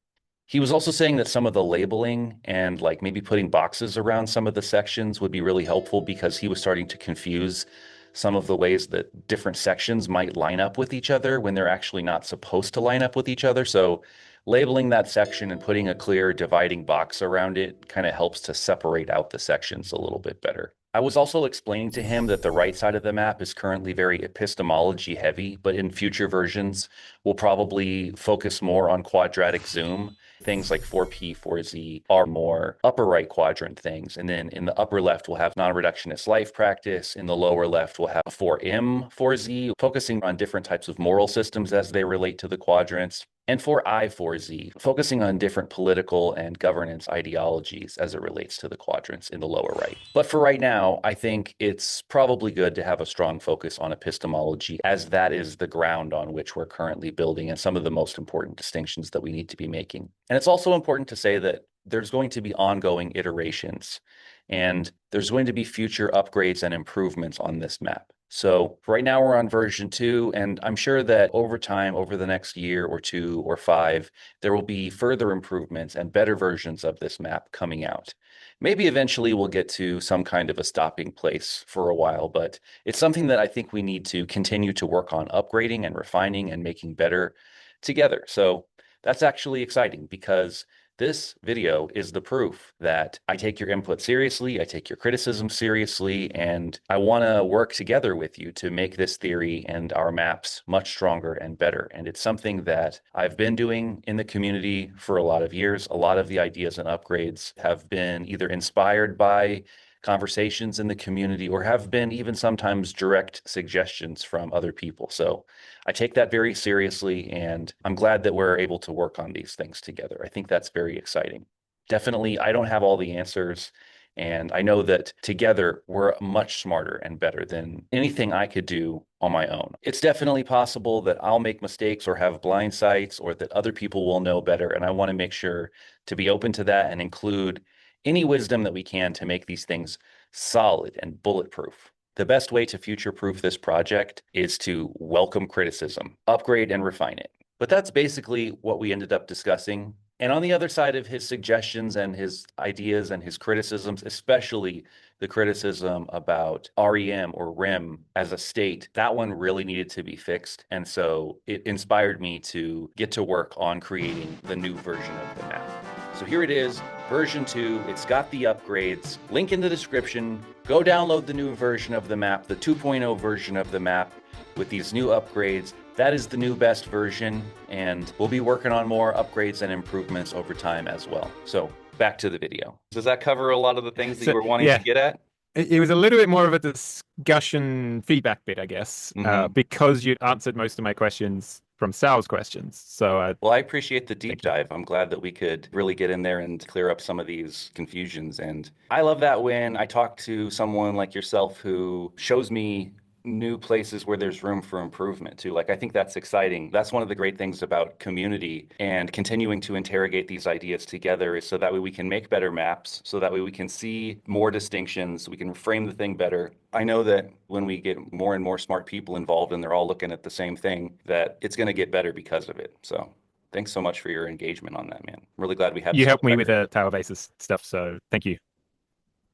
He was also saying that some of the labeling and like maybe putting boxes around some of the sections would be really helpful, because he was starting to confuse some of the ways that different sections might line up with each other when they're actually not supposed to line up with each other. So labeling that section and putting a clear dividing box around it kind of helps to separate out the sections a little bit better. I was also explaining to him that the right side of the map is currently very epistemology heavy, but in future versions, we'll probably focus more on quadratic zoom. Things like 4P, 4Z are more upper right quadrant things. And then in the upper left, we'll have non-reductionist life practice. In the lower left, we'll have 4M, 4Z, focusing on different types of moral systems as they relate to the quadrants. And for I4Z, focusing on different political and governance ideologies as it relates to the quadrants in the lower right. But for right now, I think it's probably good to have a strong focus on epistemology, as that is the ground on which we're currently building and some of the most important distinctions that we need to be making. And it's also important to say that there's going to be ongoing iterations, and there's going to be future upgrades and improvements on this map. So right now we're on version 2, and I'm sure that over time, over the next year or 2 or 5, there will be further improvements and better versions of this map coming out. Maybe eventually we'll get to some kind of a stopping place for a while, but it's something that I think we need to continue to work on upgrading and refining and making better together. So that's actually exciting, because this video is the proof that I take your input seriously, I take your criticism seriously, and I want to work together with you to make this theory and our maps much stronger and better. And it's something that I've been doing in the community for a lot of years. A lot of the ideas and upgrades have been either inspired by conversations in the community or have been even sometimes direct suggestions from other people. So I take that very seriously, and I'm glad that we're able to work on these things together. I think that's very exciting. Definitely, I don't have all the answers, and I know that together we're much smarter and better than anything I could do on my own. It's definitely possible that I'll make mistakes or have blind sights, or that other people will know better, and I want to make sure to be open to that and include any wisdom that we can to make these things solid and bulletproof. The best way to future-proof this project is to welcome criticism, upgrade and refine it. But that's basically what we ended up discussing. And on the other side of his suggestions and his ideas and his criticisms, especially the criticism about REM or REM as a state, that one really needed to be fixed. And so it inspired me to get to work on creating the new version of the map. So here it is, version 2. It's got the upgrades. Link in the description. Go download the new version of the map, the 2.0 version of the map with these new upgrades. That is the new best version, and we'll be working on more upgrades and improvements over time as well. So back to the video. Does that cover a lot of the things that you were wanting to get at? It was a little bit more of a discussion feedback bit, I guess, because you answered most of my questions from Sal's questions. So, well, I appreciate the deep dive. I'm glad that we could really get in there and clear up some of these confusions. And I love that when I talk to someone like yourself who shows me new places where there's room for improvement too. Like, I think that's exciting. That's one of the great things about community and continuing to interrogate these ideas together, is so that way we can make better maps, so that way we can see more distinctions, we can frame the thing better. I know that when we get more and more smart people involved and they're all looking at the same thing, that it's going to get better because of it. So thanks so much for your engagement on that, man. I'm really glad we had you helped me with the Tower Basis stuff, so thank you.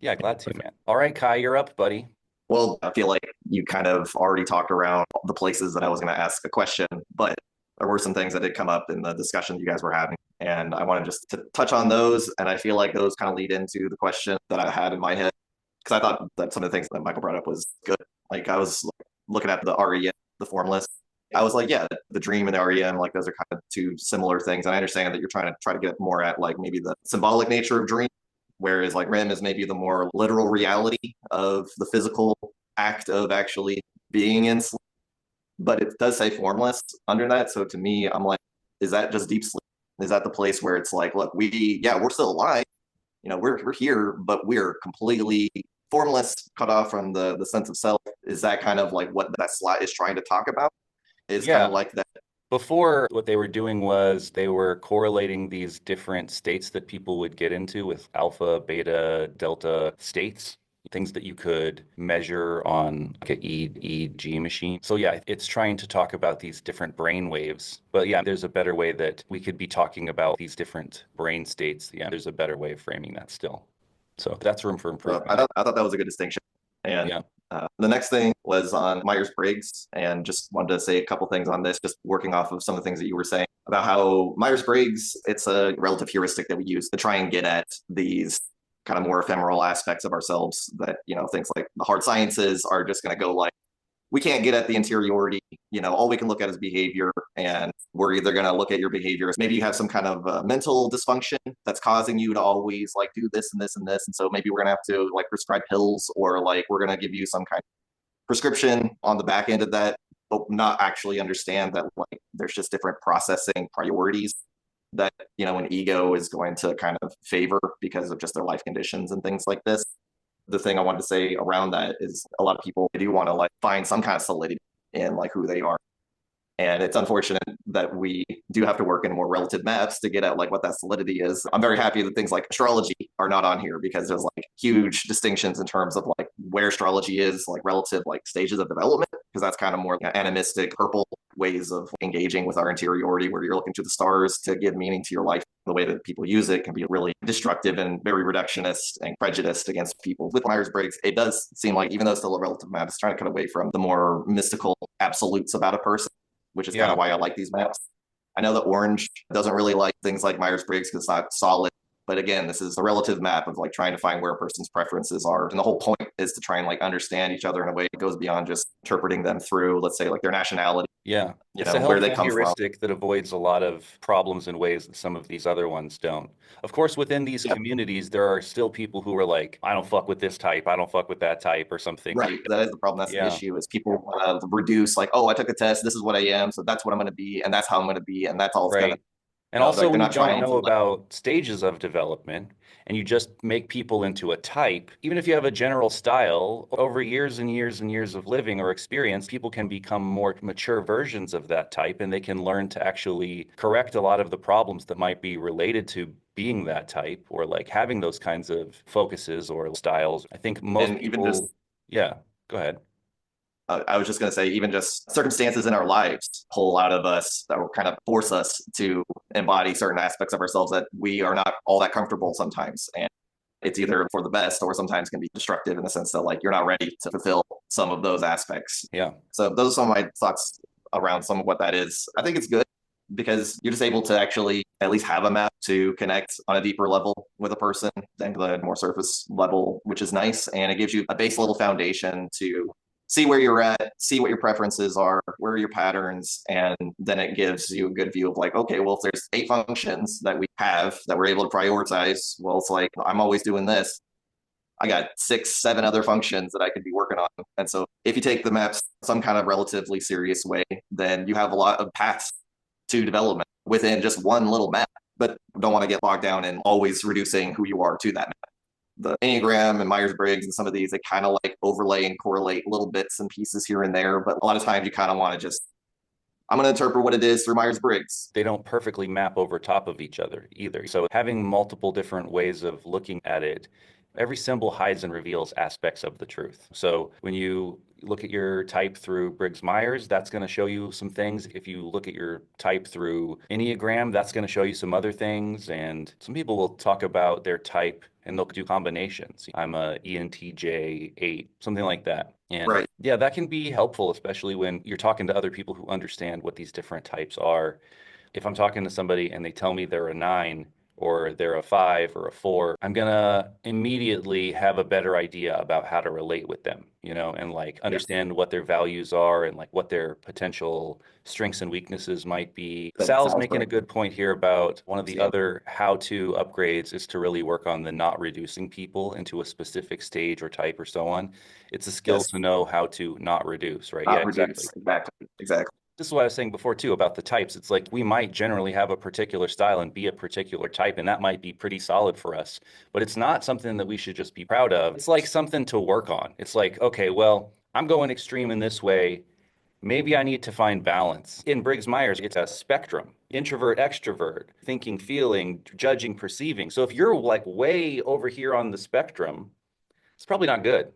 Yeah, glad to, man. All right, Kai, you're up, buddy. Well, I feel like you kind of already talked around the places that I was going to ask a question, but there were some things that did come up in the discussion you guys were having, and I wanted just to touch on those, and I feel like those kind of lead into the question that I had in my head, because I thought that some of the things that Michael brought up was good. Like, I was looking at the REM, the Formless. I was like, yeah, the dream and the REM, like, those are kind of two similar things, and I understand that you're trying to get more at, like, maybe the symbolic nature of dream, whereas like REM is maybe the more literal reality of the physical act of actually being in sleep. But it does say formless under that. So to me, I'm like, is that just deep sleep? Is that the place where it's like, look, we're still alive. You know, we're here, but we're completely formless, cut off from the sense of self. Is that kind of like what that slide is trying to talk about? Is kind of like that. Before, what they were doing was they were correlating these different states that people would get into with alpha, beta, delta states, things that you could measure on like an EEG machine. So yeah, it's trying to talk about these different brain waves. But yeah, there's a better way that we could be talking about these different brain states. Yeah, there's a better way of framing that still. So that's room for improvement. I thought that was a good distinction. And yeah. The next thing was on Myers-Briggs, and just wanted to say a couple things on this, just working off of some of the things that you were saying. about how Myers-Briggs, it's a relative heuristic that we use to try and get at these kind of more ephemeral aspects of ourselves that, things like the hard sciences are just going to go like, we can't get at the interiority, all we can look at is behavior, and we're either going to look at your behaviors. Maybe you have some kind of mental dysfunction that's causing you to always like do this and this and this. And so maybe we're going to have to like prescribe pills, or like we're going to give you some kind of prescription on the back end of that, but not actually understand that like there's just different processing priorities that, an ego is going to kind of favor because of just their life conditions and things like this. The thing I wanted to say around that is a lot of people do want to like find some kind of solidity in like who they are. And it's unfortunate that we do have to work in more relative maps to get at like what that solidity is. I'm very happy that things like astrology are not on here, because there's like huge distinctions in terms of like where astrology is like relative like stages of development, because that's kind of more animistic, purple ways of engaging with our interiority, where you're looking to the stars to give meaning to your life. The way that people use it can be really destructive and very reductionist and prejudiced against people. With Myers-Briggs, it does seem like, even though it's still a relative map, it's trying to cut away from the more mystical absolutes about a person, which is kind of why I like these maps. I know that Orange doesn't really like things like Myers-Briggs because it's not solid. But again, this is a relative map of like trying to find where a person's preferences are. And the whole point is to try and like understand each other in a way that goes beyond just interpreting them through, let's say, like their nationality. Yeah. It's a where they helpful come from. heuristic that avoids a lot of problems in ways that some of these other ones don't. Of course, within these communities, there are still people who are like, I don't fuck with this type, I don't fuck with that type, or something. Right. That is the problem. That's the issue, is people want to reduce like, oh, I took a test, this is what I am, so that's what I'm going to be, and that's how I'm going to be, and that's all it's going to. And also, when you don't know about stages of development and you just make people into a type, even if you have a general style, over years and years and years of living or experience, people can become more mature versions of that type, and they can learn to actually correct a lot of the problems that might be related to being that type, or like having those kinds of focuses or styles. I think most people, go ahead. I was just going to say, even just circumstances in our lives pull out of us that will kind of force us to embody certain aspects of ourselves that we are not all that comfortable sometimes. And it's either for the best or sometimes can be destructive in the sense that like you're not ready to fulfill some of those aspects. Yeah. So those are some of my thoughts around some of what that is. I think it's good because you're just able to actually at least have a map to connect on a deeper level with a person than the more surface level, which is nice. And it gives you a base level foundation to see where you're at, see what your preferences are, where are your patterns, and then it gives you a good view of like, okay, well, if there's 8 functions that we have that we're able to prioritize, well, it's like, I'm always doing this. I got 6, 7 other functions that I could be working on. And so if you take the maps some kind of relatively serious way, then you have a lot of paths to development within just one little map, but don't want to get bogged down in always reducing who you are to that map. The Enneagram and Myers-Briggs and some of these, they kind of like overlay and correlate little bits and pieces here and there. But a lot of times you kind of want to just, I'm going to interpret what it is through Myers-Briggs. They don't perfectly map over top of each other either. So having multiple different ways of looking at it, every symbol hides and reveals aspects of the truth. So when you look at your type through Briggs-Myers, that's going to show you some things. If you look at your type through Enneagram, that's going to show you some other things. And some people will talk about their type and they'll do combinations. I'm a ENTJ8, something like that. And yeah, that can be helpful, especially when you're talking to other people who understand what these different types are. If I'm talking to somebody and they tell me they're a 9, or they're a 5 or a 4, I'm gonna immediately have a better idea about how to relate with them, and like understand what their values are and like what their potential strengths and weaknesses might be. Sal's making a good point here about one of the other how-to upgrades is to really work on the not reducing people into a specific stage or type or so on. It's a skill to know how to not reduce, right? Not reduce. Exactly. This is what I was saying before too about the types. It's like we might generally have a particular style and be a particular type, and that might be pretty solid for us, but it's not something that we should just be proud of. It's like something to work on. It's like, okay, well, I'm going extreme in this way. Maybe I need to find balance. In Briggs-Myers, it's a spectrum: introvert, extrovert, thinking, feeling, judging, perceiving. So if you're like way over here on the spectrum, it's probably not good.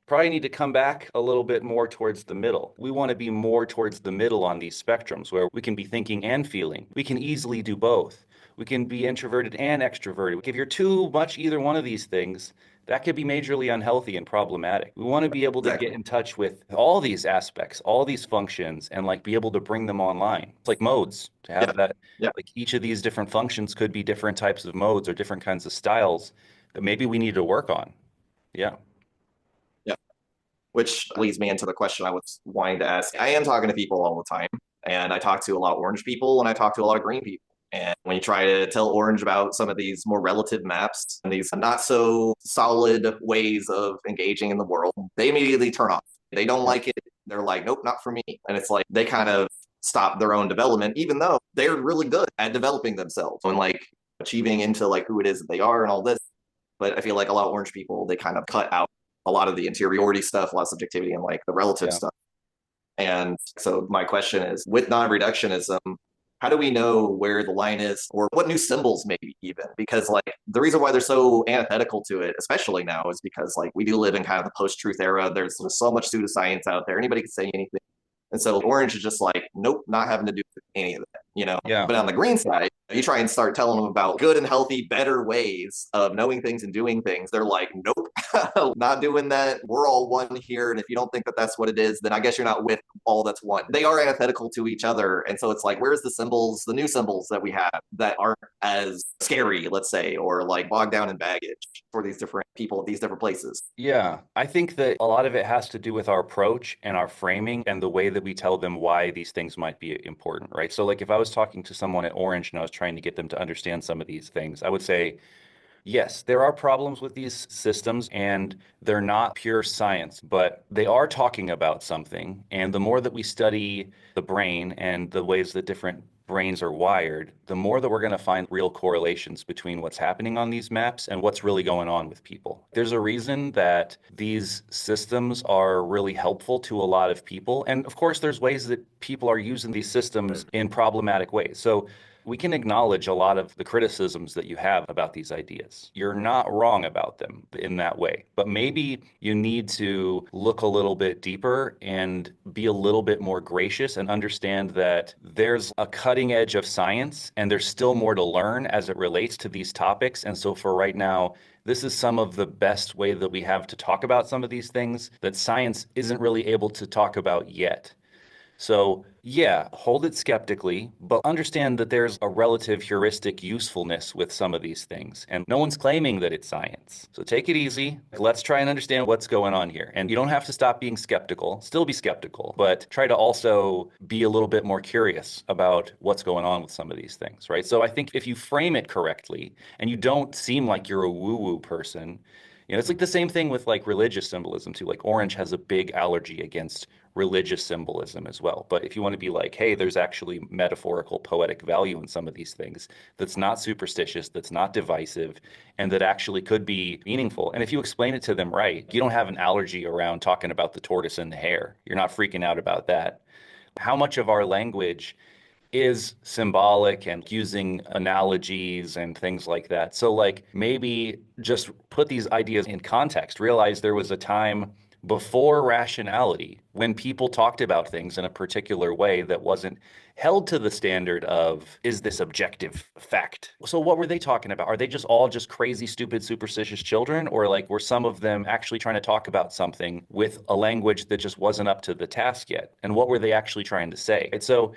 Probably need to come back a little bit more towards the middle. We want to be more towards the middle on these spectrums where we can be thinking and feeling. We can easily do both. We can be introverted and extroverted. If you're too much either one of these things, that could be majorly unhealthy and problematic. We want to be able to get in touch with all these aspects, all these functions, and like be able to bring them online. It's like modes to have that. Yeah. Like each of these different functions could be different types of modes or different kinds of styles that maybe we need to work on. Yeah. Yeah. Which leads me into the question I was wanting to ask. I am talking to people all the time, and I talk to a lot of orange people and I talk to a lot of green people. And when you try to tell orange about some of these more relative maps and these not so solid ways of engaging in the world, they immediately turn off. They don't like it. They're like, nope, not for me. And it's like they kind of stop their own development, even though they're really good at developing themselves and like achieving into like who it is that they are and all this. But I feel like a lot of orange people, they kind of cut out a lot of the interiority stuff, a lot of subjectivity and like the relative stuff. And so my question is, with non-reductionism, how do we know where the line is or what new symbols maybe even? Because like the reason why they're so antithetical to it, especially now, is because like we do live in kind of the post-truth era. There's so much pseudoscience out there. Anybody can say anything. And so orange is just like, nope, not having to do any of that, you know? Yeah. But on the green side, you try and start telling them about good and healthy, better ways of knowing things and doing things. They're like, nope, not doing that. We're all one here. And if you don't think that that's what it is, then I guess you're not with all that's one. They are antithetical to each other. And so it's like, where's the symbols, the new symbols that we have that aren't as scary, let's say, or like bogged down in baggage for these different people at these different places? Yeah, I think that a lot of it has to do with our approach and our framing and the way that we tell them why these things might be important, right? So, like, if I was talking to someone at Orange and I was trying to get them to understand some of these things, I would say, yes, there are problems with these systems and they're not pure science, but they are talking about something. And the more that we study the brain and the ways that different brains are wired, the more that we're going to find real correlations between what's happening on these maps and what's really going on with people. There's a reason that these systems are really helpful to a lot of people. And of course, there's ways that people are using these systems in problematic ways. So we can acknowledge a lot of the criticisms that you have about these ideas. You're not wrong about them in that way, but maybe you need to look a little bit deeper and be a little bit more gracious and understand that there's a cutting edge of science and there's still more to learn as it relates to these topics. And so for right now, this is some of the best way that we have to talk about some of these things that science isn't really able to talk about yet. So, yeah, hold it skeptically, but understand that there's a relative heuristic usefulness with some of these things. And no one's claiming that it's science. So take it easy. Let's try and understand what's going on here. And you don't have to stop being skeptical, still be skeptical, but try to also be a little bit more curious about what's going on with some of these things, right? So I think if you frame it correctly and you don't seem like you're a woo-woo person, you know, it's like the same thing with like religious symbolism too. Like Orange has a big allergy against religious symbolism as well. But if you want to be like, hey, there's actually metaphorical, poetic value in some of these things that's not superstitious, that's not divisive, and that actually could be meaningful. And if you explain it to them right, you don't have an allergy around talking about the tortoise and the hare. You're not freaking out about that. How much of our language is symbolic and using analogies and things like that. So like maybe just put these ideas in context, realize there was a time before rationality when people talked about things in a particular way that wasn't held to the standard of, is this objective fact? So what were they talking about? Are they just all just crazy, stupid, superstitious children? Or like were some of them actually trying to talk about something with a language that just wasn't up to the task yet? And what were they actually trying to say? And so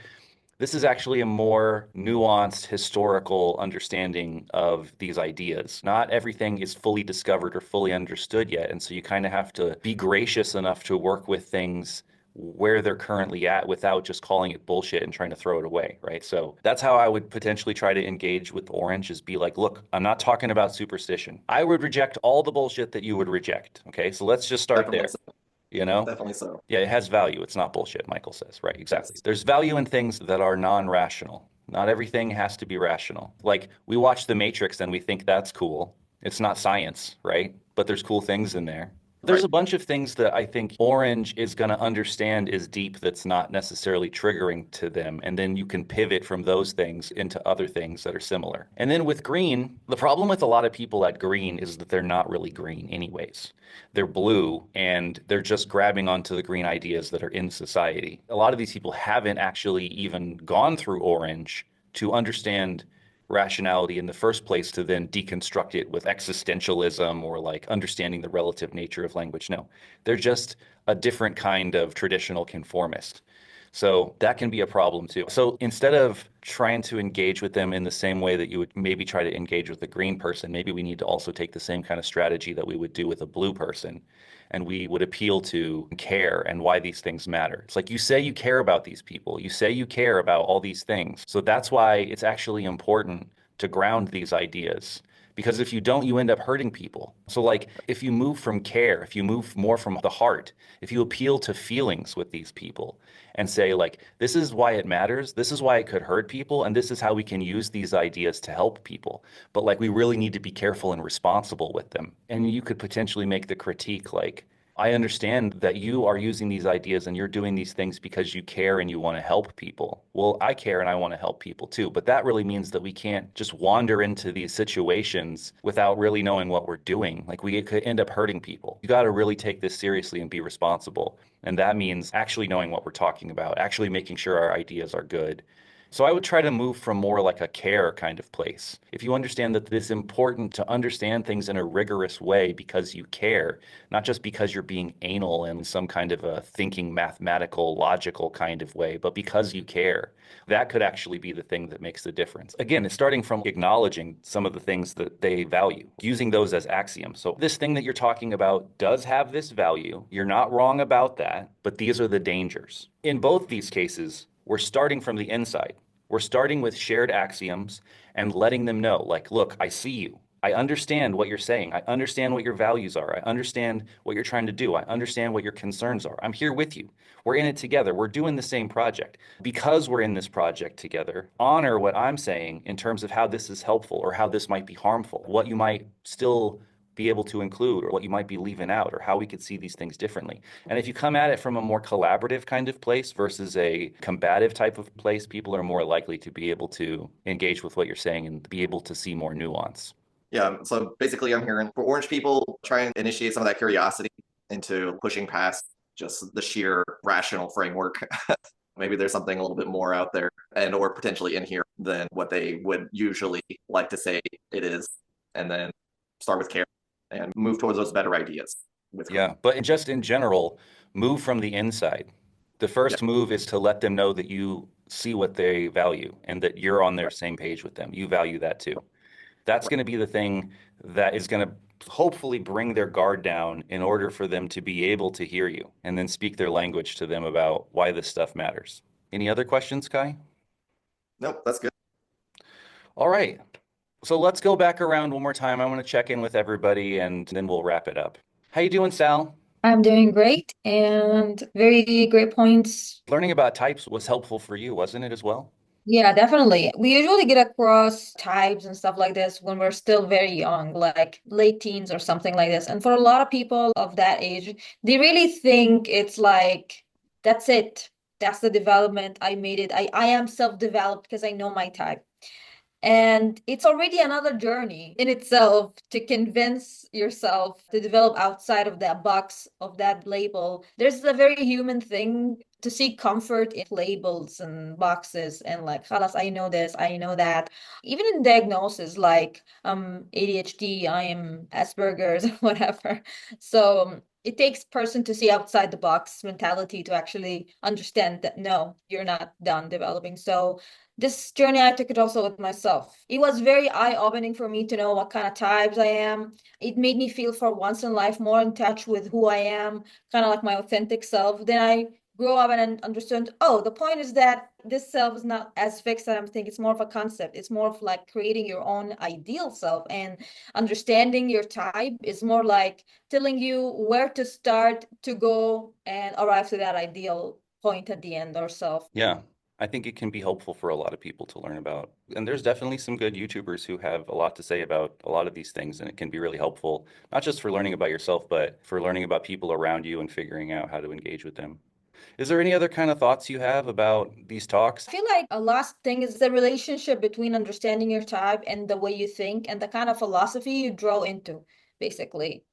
this is actually a more nuanced historical understanding of these ideas. Not everything is fully discovered or fully understood yet. And so you kind of have to be gracious enough to work with things where they're currently at without just calling it bullshit and trying to throw it away, right? So that's how I would potentially try to engage with Orange is be like, look, I'm not talking about superstition. I would reject all the bullshit that you would reject. Okay, so let's just start Definitely there. so. You know? Definitely so. Yeah, it has value. It's not bullshit, Michael says. Right, exactly. Yes. There's value in things that are non-rational. Not everything has to be rational. Like we watch The Matrix and we think that's cool. It's not science, right? But there's cool things in there. There's Right. a bunch of things that I think Orange is going to understand is deep that's not necessarily triggering to them. And then you can pivot from those things into other things that are similar. And then with green, the problem with a lot of people at green is that they're not really green anyways. They're blue and they're just grabbing onto the green ideas that are in society. A lot of these people haven't actually even gone through Orange to understand rationality in the first place to then deconstruct it with existentialism or like understanding the relative nature of language. No, they're just a different kind of traditional conformist. So that can be a problem too. So instead of trying to engage with them in the same way that you would maybe try to engage with a green person, maybe we need to also take the same kind of strategy that we would do with a blue person. And we would appeal to care and why these things matter. It's like you say you care about these people. You say you care about all these things. So that's why it's actually important to ground these ideas. Because if you don't, you end up hurting people. So, like, if you move from care, if you move more from the heart, if you appeal to feelings with these people and say, like, this is why it matters, this is why it could hurt people, and this is how we can use these ideas to help people. But, like, we really need to be careful and responsible with them. And you could potentially make the critique, like, I understand that you are using these ideas and you're doing these things because you care and you want to help people. Well, I care and I want to help people too. But that really means that we can't just wander into these situations without really knowing what we're doing. Like we could end up hurting people. You got to really take this seriously and be responsible. And that means actually knowing what we're talking about, actually making sure our ideas are good. So I would try to move from more like a care kind of place. If you understand that it's important to understand things in a rigorous way because you care, not just because you're being anal in some kind of a thinking, mathematical, logical kind of way, but because you care, that could actually be the thing that makes the difference. Again, it's starting from acknowledging some of the things that they value, using those as axioms. So this thing that you're talking about does have this value. You're not wrong about that, but these are the dangers. In both these cases, we're starting from the inside. We're starting with shared axioms and letting them know, like, look, I see you. I understand what you're saying. I understand what your values are. I understand what you're trying to do. I understand what your concerns are. I'm here with you. We're in it together. We're doing the same project. Because we're in this project together, honor what I'm saying in terms of how this is helpful or how this might be harmful, what you might still be able to include or what you might be leaving out or how we could see these things differently. And if you come at it from a more collaborative kind of place versus a combative type of place, people are more likely to be able to engage with what you're saying and be able to see more nuance. Yeah, so basically I'm hearing for orange people, try and initiate some of that curiosity into pushing past just the sheer rational framework. Maybe there's something a little bit more out there and or potentially in here than what they would usually like to say it is. And then start with care and move towards those better ideas. Yeah, but just in general, move from the inside. The first move is to let them know that you see what they value and that you're on their same page with them. You value that too. That's going to be the thing that is going to hopefully bring their guard down in order for them to be able to hear you and then speak their language to them about why this stuff matters. Any other questions, Kai? Nope, that's good. All right. So let's go back around one more time. I want to check in with everybody and then we'll wrap it up. How you doing, Sal? I'm doing great and very great points. Learning about types was helpful for you, wasn't it, as well? Yeah, definitely. We usually get across types and stuff like this when we're still very young, like late teens or something like this. And for a lot of people of that age, they really think it's like, that's it. That's the development. I made it. I am self-developed because I know my type. And it's already another journey in itself to convince yourself to develop outside of that box, of that label. There's a very human thing to seek comfort in labels and boxes and like, halas, I know this, I know that. Even in diagnosis, like ADHD, I am Asperger's, whatever. So it takes person to see outside the box mentality to actually understand that no, you're not done developing. So this journey, I took it also with myself. It was very eye-opening for me to know what kind of types I am. It made me feel for once in life more in touch with who I am, kind of like my authentic self. Then I grew up and understood, oh, the point is that this self is not as fixed as I'm thinking. It's more of a concept. It's more of like creating your own ideal self, and understanding your type is more like telling you where to start to go and arrive to that ideal point at the end or self. Yeah, I think it can be helpful for a lot of people to learn about. And there's definitely some good YouTubers who have a lot to say about a lot of these things, and it can be really helpful, not just for learning about yourself, but for learning about people around you and figuring out how to engage with them. Is there any other kind of thoughts you have about these talks? I feel like a last thing is the relationship between understanding your type and the way you think and the kind of philosophy you draw into, basically.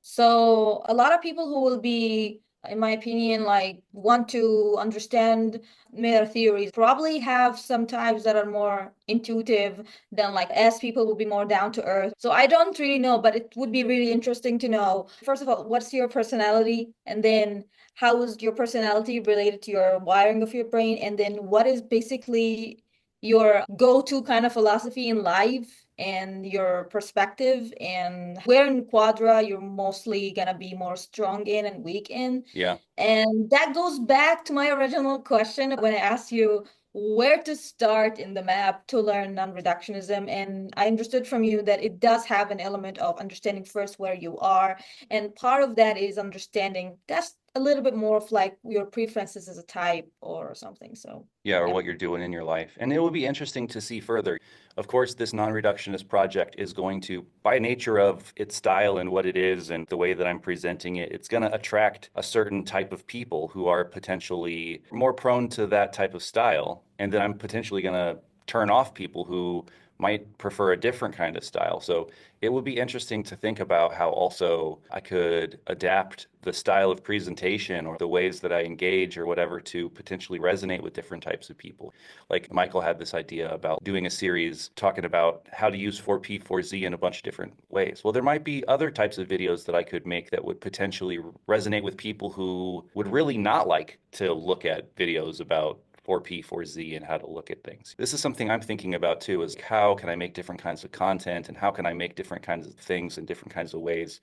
So a lot of people who will be in my opinion, like want to understand meta theories probably have some types that are more intuitive than like S people will be more down to earth. So I don't really know, but it would be really interesting to know, first of all, what's your personality? And then how is your personality related to your wiring of your brain? And then what is basically your go-to kind of philosophy in life and your perspective, and where in quadra you're mostly gonna be more strong in and weak in. Yeah. And that goes back to my original question when I asked you where to start in the map to learn non-reductionism. And I understood from you that it does have an element of understanding first where you are. And part of that is understanding that's a little bit more of like your preferences as a type or something. So Yeah, or yeah. what you're doing in your life. And it will be interesting to see further. Of course, this non-reductionist project is going to, by nature of its style and what it is and the way that I'm presenting it, it's going to attract a certain type of people who are potentially more prone to that type of style. And then I'm potentially going to turn off people who might prefer a different kind of style. So it would be interesting to think about how also I could adapt the style of presentation or the ways that I engage or whatever to potentially resonate with different types of people. Like Michael had this idea about doing a series talking about how to use 4P, 4Z in a bunch of different ways. Well, there might be other types of videos that I could make that would potentially resonate with people who would really not like to look at videos about 4P, 4Z and how to look at things. This is something I'm thinking about too, is how can I make different kinds of content and how can I make different kinds of things in different kinds of ways.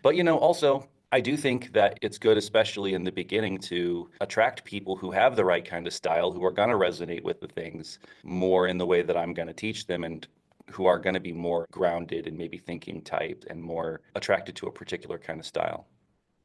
But also, I do think that it's good, especially in the beginning, to attract people who have the right kind of style, who are going to resonate with the things more in the way that I'm going to teach them and who are going to be more grounded and maybe thinking type and more attracted to a particular kind of style.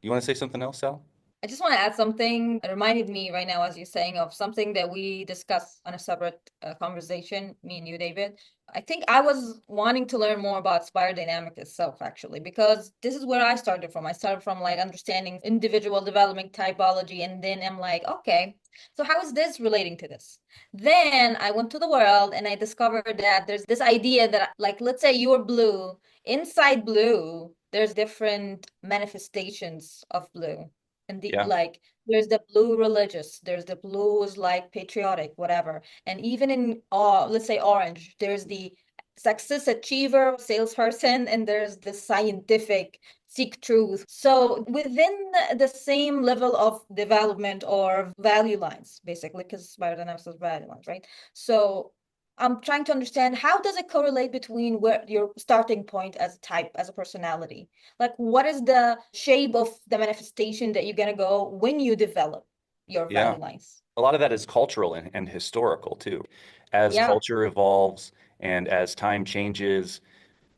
You want to say something else, Sal? I just want to add something. It reminded me right now, as you're saying, of something that we discussed on a separate conversation, me and you, David. I think I was wanting to learn more about spiral dynamics itself, actually, because this is where I started from. I started from like understanding individual development typology, and then I'm like, okay, so how is this relating to this? Then I went to the world and I discovered that there's this idea that, like, let's say you're blue. Inside blue, there's different manifestations of blue. And the Yeah. like there's the blue religious, there's the blues like patriotic, whatever. And even in let's say orange, there's the success achiever, salesperson, and there's the scientific seek truth. So within the same level of development or value lines, basically, because biodynamics is value lines, right? So I'm trying to understand how does it correlate between where your starting point as a type, as a personality? Like, what is the shape of the manifestation that you're gonna go when you develop your Yeah. value lines? A lot of that is cultural and historical too. As Yeah. culture evolves and as time changes,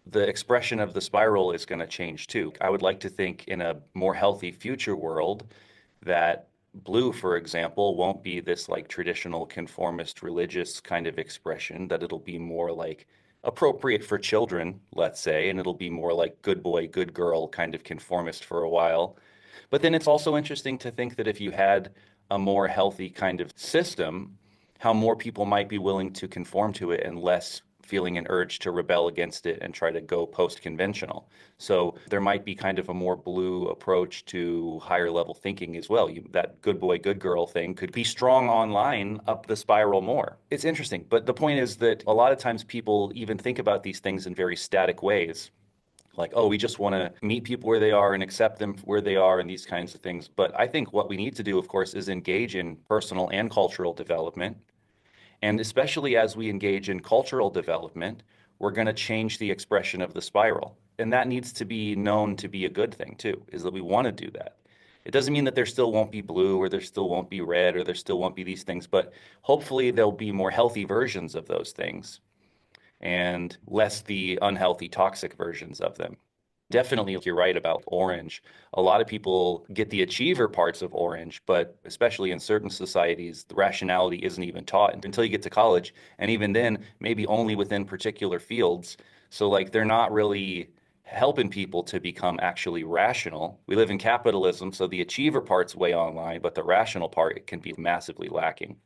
the expression of the spiral is going to change too. I would like to think in a more healthy future world that blue, for example, won't be this like traditional conformist religious kind of expression, that it'll be more like appropriate for children, let's say, and it'll be more like good boy, good girl kind of conformist for a while. But then it's also interesting to think that if you had a more healthy kind of system, how more people might be willing to conform to it and less feeling an urge to rebel against it and try to go post-conventional. So there might be kind of a more blue approach to higher level thinking as well. That good boy, good girl thing could be strong online up the spiral more. It's interesting, but the point is that a lot of times people even think about these things in very static ways, like, oh, we just want to meet people where they are and accept them where they are and these kinds of things. But I think what we need to do, of course, is engage in personal and cultural development. And especially as we engage in cultural development, we're going to change the expression of the spiral. And that needs to be known to be a good thing too, is that we want to do that. It doesn't mean that there still won't be blue or there still won't be red or there still won't be these things, but hopefully there'll be more healthy versions of those things and less the unhealthy, toxic versions of them. Definitely, you're right about orange. A lot of people get the achiever parts of orange, but especially in certain societies, the rationality isn't even taught until you get to college. And even then, maybe only within particular fields. So, like, they're not really helping people to become actually rational. We live in capitalism, so the achiever part's way online, but the rational part can be massively lacking.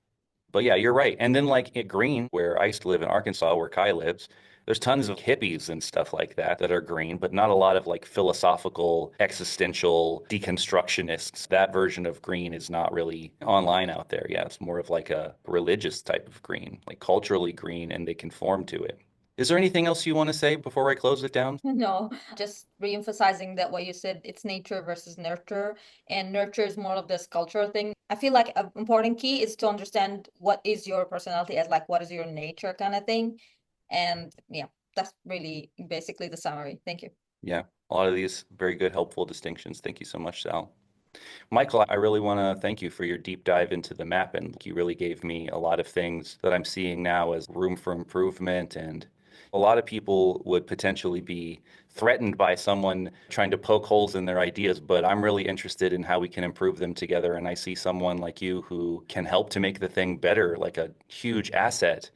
But yeah, you're right. And then like at green, where I used to live in Arkansas, where Kai lives, there's tons of hippies and stuff like that that are green, but not a lot of like philosophical, existential deconstructionists. That version of green is not really online out there. Yeah, it's more of like a religious type of green, like culturally green, and they conform to it. Is there anything else you want to say before I close it down? No, just re-emphasizing that what you said, it's nature versus nurture, and nurture is more of this cultural thing. I feel like an important key is to understand what is your personality as like what is your nature kind of thing. And yeah, that's really basically the summary. Thank you. Yeah, a lot of these very good, helpful distinctions. Thank you so much, Sal. Michael, I really want to thank you for your deep dive into the map. And you really gave me a lot of things that I'm seeing now as room for improvement. And a lot of people would potentially be threatened by someone trying to poke holes in their ideas, but I'm really interested in how we can improve them together. And I see someone like you who can help to make the thing better, like a huge asset,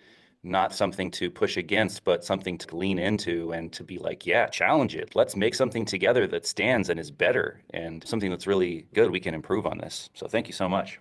not something to push against, but something to lean into and to be like, yeah, challenge it. Let's make something together that stands and is better and something that's really good. We can improve on this. So thank you so much.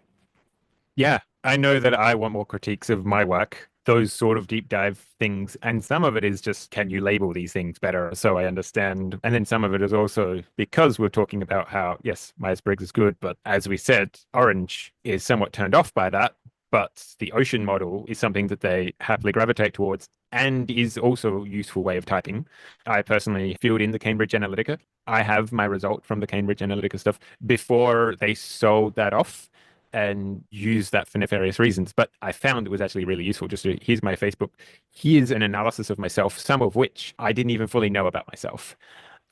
Yeah, I know that I want more critiques of my work, those sort of deep dive things. And some of it is just, can you label these things better so I understand? And then some of it is also because we're talking about how, yes, Myers-Briggs is good, but as we said, Orange is somewhat turned off by that. But the ocean model is something that they happily gravitate towards and is also a useful way of typing. I personally filled in the Cambridge Analytica. I have my result from the Cambridge Analytica stuff before they sold that off and use that for nefarious reasons. But I found it was actually really useful. Just to, here's my Facebook, here's an analysis of myself, some of which I didn't even fully know about myself.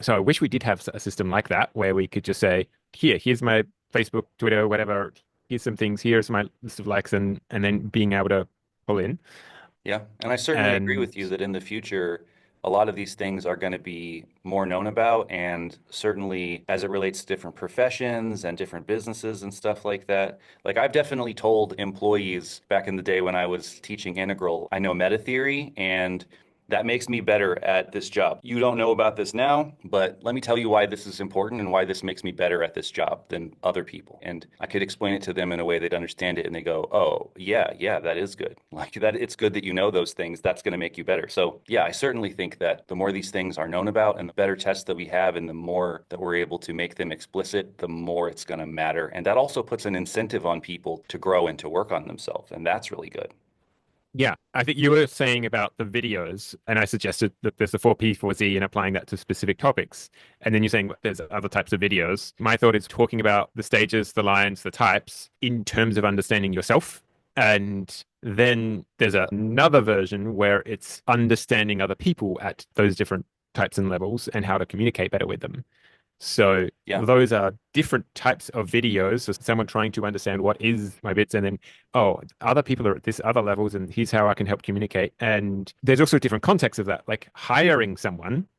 So I wish we did have a system like that where we could just say, here's my Facebook, Twitter, whatever. Here's some things. Here's my list of likes, and then being able to pull in. Yeah, and I certainly agree And with you that in the future, a lot of these things are going to be more known about, and certainly as it relates to different professions and different businesses and stuff like that. Like I've definitely told employees back in the day when I was teaching integral, I know meta theory, and that makes me better at this job. You don't know about this now, but let me tell you why this is important and why this makes me better at this job than other people. And I could explain it to them in a way they'd understand it and they go, "Oh, yeah, yeah, that is good." Like that it's good that you know those things. That's going to make you better. So, yeah, I certainly think that the more these things are known about and the better tests that we have and the more that we're able to make them explicit, the more it's going to matter. And that also puts an incentive on people to grow and to work on themselves, and that's really good. yeah, I think you were saying about the videos, and I suggested that there's the 4P, 4Z and applying that to specific topics. And then you're saying there's other types of videos. My thought is talking about the stages, the lines, the types in terms of understanding yourself. And then there's another version where it's understanding other people at those different types and levels and how to communicate better with them. So Yeah. those are different types of videos. So someone trying to understand what is my bits, and then, oh, other people are at this other levels, and here's how I can help communicate. And there's also different contexts of that, like hiring someone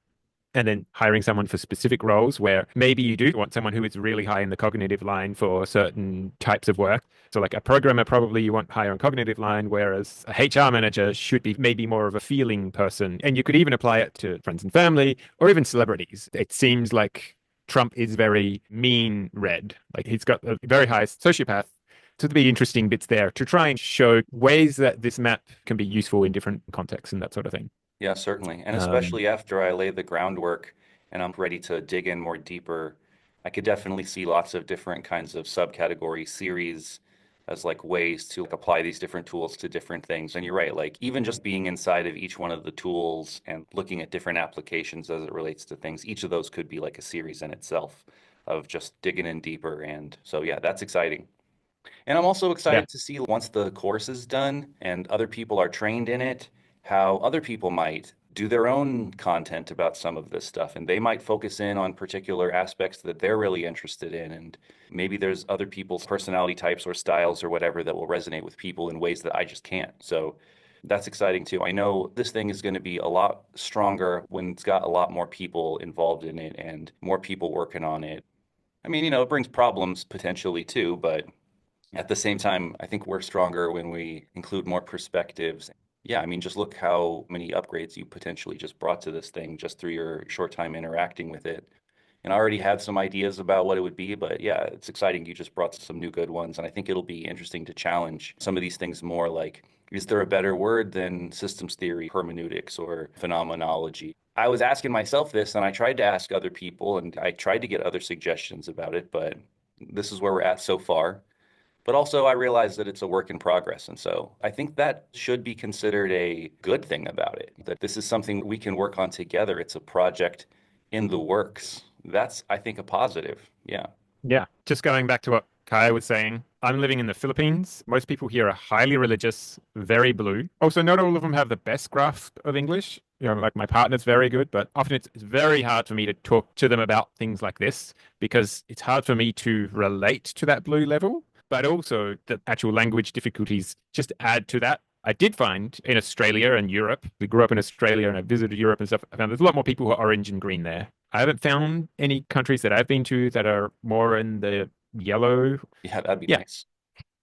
and then hiring someone for specific roles where maybe you do want someone who is really high in the cognitive line for certain types of work. So like a programmer, probably you want higher in cognitive line, whereas a HR manager should be maybe more of a feeling person. And you could even apply it to friends and family or even celebrities. It seems like Trump is very mean red. Like he's got a very high sociopath. So there'd be interesting bits there to try and show ways that this map can be useful in different contexts and that sort of thing. Yeah, certainly. And Um, especially after I lay the groundwork and I'm ready to dig in more deeper, I could definitely see lots of different kinds of subcategory series as like ways to like, apply these different tools to different things. And you're right, like even just being inside of each one of the tools and looking at different applications as it relates to things, each of those could be like a series in itself of just digging in deeper. And so, yeah, that's exciting. And I'm also yeah. excited to see once the course is done and other people are trained in it, how other people might do their own content about some of this stuff. And they might focus in on particular aspects that they're really interested in. And maybe there's other people's personality types or styles or whatever that will resonate with people in ways that I just can't. So that's exciting too. I know this thing is going to be a lot stronger when it's got a lot more people involved in it and more people working on it. I mean, it brings problems potentially too, but at the same time, I think we're stronger when we include more perspectives. Yeah, I mean, just look how many upgrades you potentially just brought to this thing just through your short time interacting with it. And I already had some ideas about what it would be, but yeah, it's exciting. You just brought some new good ones. And I think it'll be interesting to challenge some of these things more, like, is there a better word than systems theory, hermeneutics, or phenomenology? I was asking myself this, and I tried to ask other people, and I tried to get other suggestions about it, but this is where we're at so far. But also, I realize that it's a work in progress. And so I think that should be considered a good thing about it, that this is something we can work on together. It's a project in the works. That's, I think, a positive. Yeah. Yeah, just going back to what Kai was saying, I'm living in the Philippines. Most people here are highly religious, very blue. Also, not all of them have the best grasp of English. You know, like my partner's very good, but often it's very hard for me to talk to them about things like this because it's hard for me to relate to that blue level. But also, the actual language difficulties just add to that. I did find in Australia and Europe, we grew up in Australia and I visited Europe and stuff. I found there's a lot more people who are orange and green there. I haven't found any countries that I've been to that are more in the yellow. Yeah, that'd be Yeah. nice.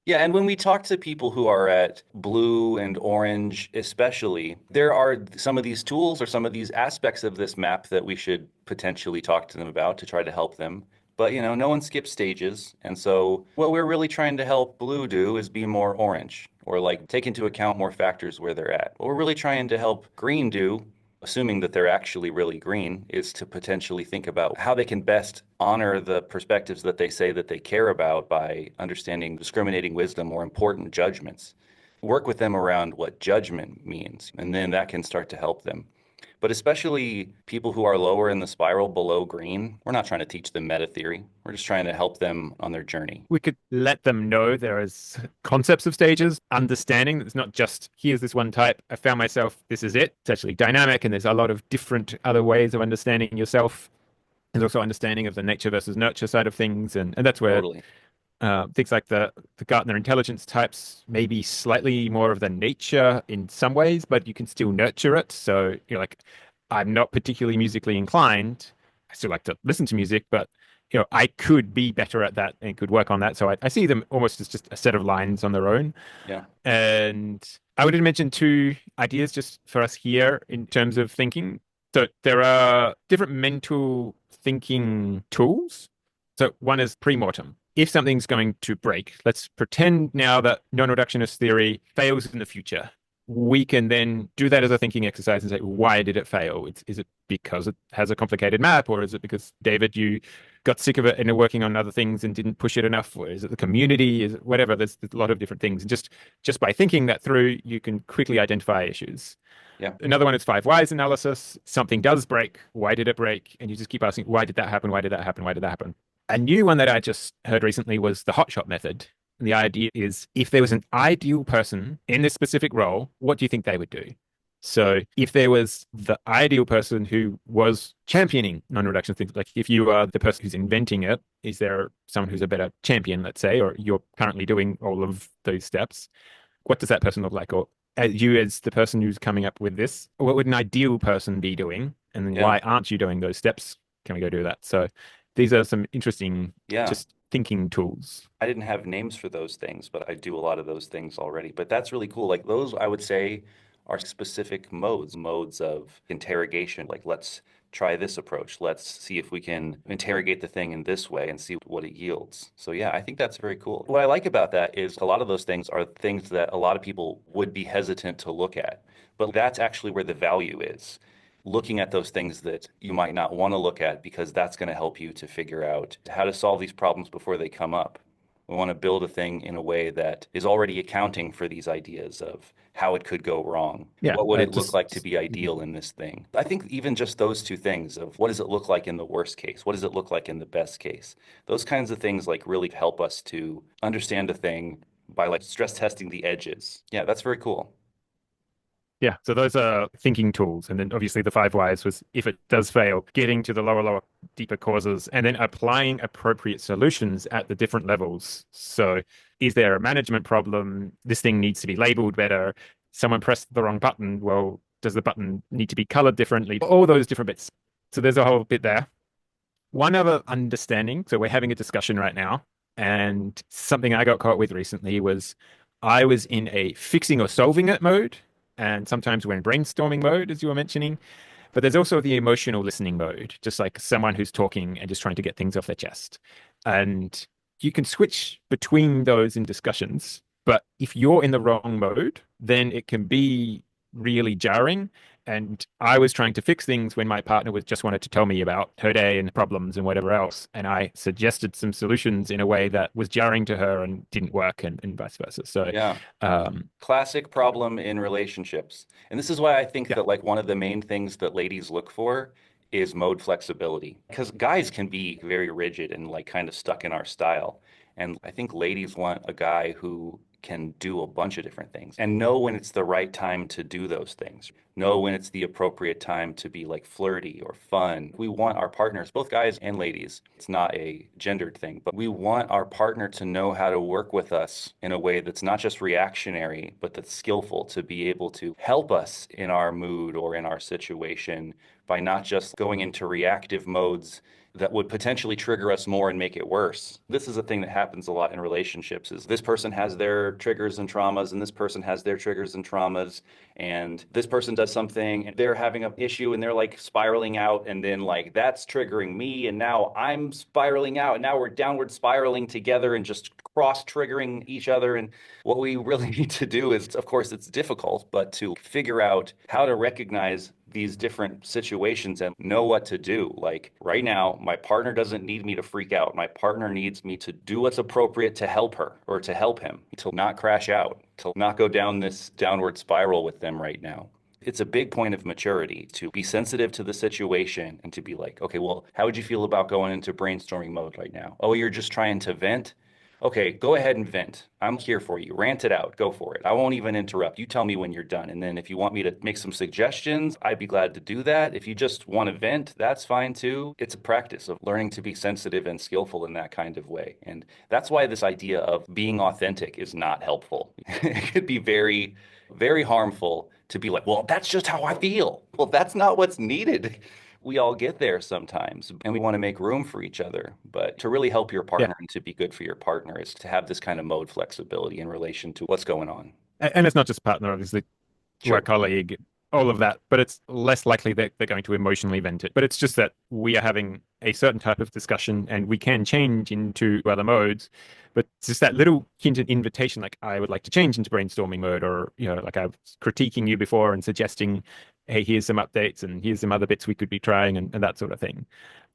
Yeah, and when we talk to people who are at blue and orange, especially, there are some of these tools or some of these aspects of this map that we should potentially talk to them about to try to help them. But, no one skips stages. And so what we're really trying to help blue do is be more orange or like take into account more factors where they're at. What we're really trying to help green do, assuming that they're actually really green, is to potentially think about how they can best honor the perspectives that they say that they care about by understanding discriminating wisdom or important judgments. Work with them around what judgment means, and then that can start to help them. But especially people who are lower in the spiral below green, we're not trying to teach them meta theory. We're just trying to help them on their journey. We could let them know there is concepts of stages, understanding that it's not just here's this one type. I found myself, this is it. It's actually dynamic, and there's a lot of different other ways of understanding yourself. There's also understanding of the nature versus nurture side of things, and that's where Totally. things like the Gartner intelligence types may be slightly more of the nature in some ways, but you can still nurture it. So you're like, I'm not particularly musically inclined. I still like to listen to music, but I could be better at that and could work on that. So I see them almost as just a set of lines on their own. Yeah. And I wanted to mention two ideas just for us here in terms of thinking. So there are different mental thinking tools. So one is pre-mortem. If something's going to break, let's pretend now that non-reductionist theory fails in the future. We can then do that as a thinking exercise and say, why did it fail? Is it because it has a complicated map, or is it because, David, you got sick of it and are working on other things and didn't push it enough? Or is it the community? Is it whatever? There's a lot of different things. And just by thinking that through, you can quickly identify issues. Yeah. Another one is 5 whys analysis. Something does break. Why did it break? And you just keep asking, why did that happen? Why did that happen? Why did that happen? A new one that I just heard recently was the hotshot method. And the idea is if there was an ideal person in this specific role, what do you think they would do? So if there was the ideal person who was championing non-reduction things, like if you are the person who's inventing it, is there someone who's a better champion, let's say, or you're currently doing all of those steps? What does that person look like? Or you as the person who's coming up with this, what would an ideal person be doing? And then why aren't you doing those steps? Can we go do that? So these are some interesting just thinking tools. I didn't have names for those things, but I do a lot of those things already. But that's really cool. Like those, I would say, are specific modes of interrogation. Like, let's try this approach. Let's see if we can interrogate the thing in this way and see what it yields. So yeah, I think that's very cool. What I like about that is a lot of those things are things that a lot of people would be hesitant to look at. But that's actually where the value is. Looking at those things that you might not want to look at, because that's going to help you to figure out how to solve these problems before they come up. We want to build a thing in a way that is already accounting for these ideas of how it could go wrong. Yeah, what would it look like to be ideal in this thing? I think even just those two things of what does it look like in the worst case? What does it look like in the best case? Those kinds of things like really help us to understand a thing by like stress testing the edges. Yeah, that's very cool. Yeah, so those are thinking tools. And then obviously the 5 whys was if it does fail, getting to the lower, deeper causes, and then applying appropriate solutions at the different levels. So is there a management problem? This thing needs to be labeled better. Someone pressed the wrong button. Well, does the button need to be colored differently? All those different bits. So there's a whole bit there. One other understanding, so we're having a discussion right now, and something I got caught with recently was I was in a fixing or solving it mode. And sometimes we're in brainstorming mode, as you were mentioning. But there's also the emotional listening mode, just like someone who's talking and just trying to get things off their chest. And you can switch between those in discussions, but if you're in the wrong mode, then it can be really jarring. And I was trying to fix things when my partner was just wanted to tell me about her day and problems and whatever else. And I suggested some solutions in a way that was jarring to her and didn't work, and vice versa. So, Yeah. um, Classic problem in relationships. And this is why I think yeah, that like one of the main things that ladies look for is mode flexibility. Because guys can be very rigid and like kind of stuck in our style. And I think ladies want a guy who can do a bunch of different things and know when it's the right time to do those things. Know when it's the appropriate time to be like flirty or fun. We want our partners, both guys and ladies. It's not a gendered thing, but we want our partner to know how to work with us in a way that's not just reactionary, but that's skillful, to be able to help us in our mood or in our situation by not just going into reactive modes that would potentially trigger us more and make it worse. This is a thing that happens a lot in relationships, is this person has their triggers and traumas and this person has their triggers and traumas, and this person does something and they're having an issue and they're like spiraling out, and then like that's triggering me and now I'm spiraling out and now we're downward spiraling together and just cross triggering each other. And what we really need to do is, of course, it's difficult, but to figure out how to recognize these different situations and know what to do. Like right now, my partner doesn't need me to freak out. My partner needs me to do what's appropriate to help her or to help him, to not crash out, to not go down this downward spiral with them right now. It's a big point of maturity to be sensitive to the situation and to be like, okay, well, how would you feel about going into brainstorming mode right now? Oh, you're just trying to vent? Okay, go ahead and vent. I'm here for you. Rant it out. Go for it. I won't even interrupt. You tell me when you're done. And then if you want me to make some suggestions, I'd be glad to do that. If you just want to vent, that's fine too. It's a practice of learning to be sensitive and skillful in that kind of way. And that's why this idea of being authentic is not helpful. It could be very, very harmful to be like, well, that's just how I feel. Well, that's not what's needed. We all get there sometimes and we want to make room for each other. But to really help your yeah. partner and to be good for your partner is to have this kind of mode flexibility in relation to what's going on. And it's not just partner, obviously, Sure. work colleague, all of that, but it's less likely that they're going to emotionally vent it. But it's just that we are having a certain type of discussion and we can change into other modes. But it's just that little hinted invitation, like I would like to change into brainstorming mode, or, like I was critiquing you before and suggesting, hey, here's some updates and here's some other bits we could be trying, and that sort of thing.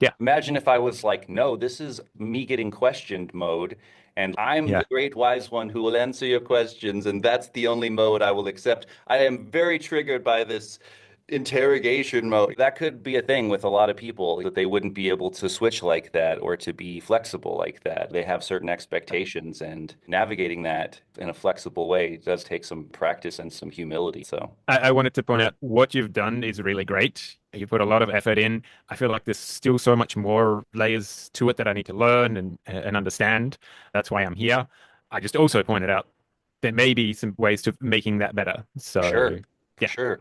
Yeah. Imagine if I was like, no, this is me getting questioned mode, and I'm Yeah. the great wise one who will answer your questions, and that's the only mode I will accept. I am very triggered by this interrogation mode. That could be a thing with a lot of people, that they wouldn't be able to switch like that or to be flexible like that. They have certain expectations, and navigating that in a flexible way does take some practice and some humility. So, I wanted to point out what you've done is really great. You put a lot of effort in. I feel like there's still so much more layers to it that I need to learn and understand. That's why I'm here. I just also pointed out there may be some ways to making that better. So, sure, for yeah, sure.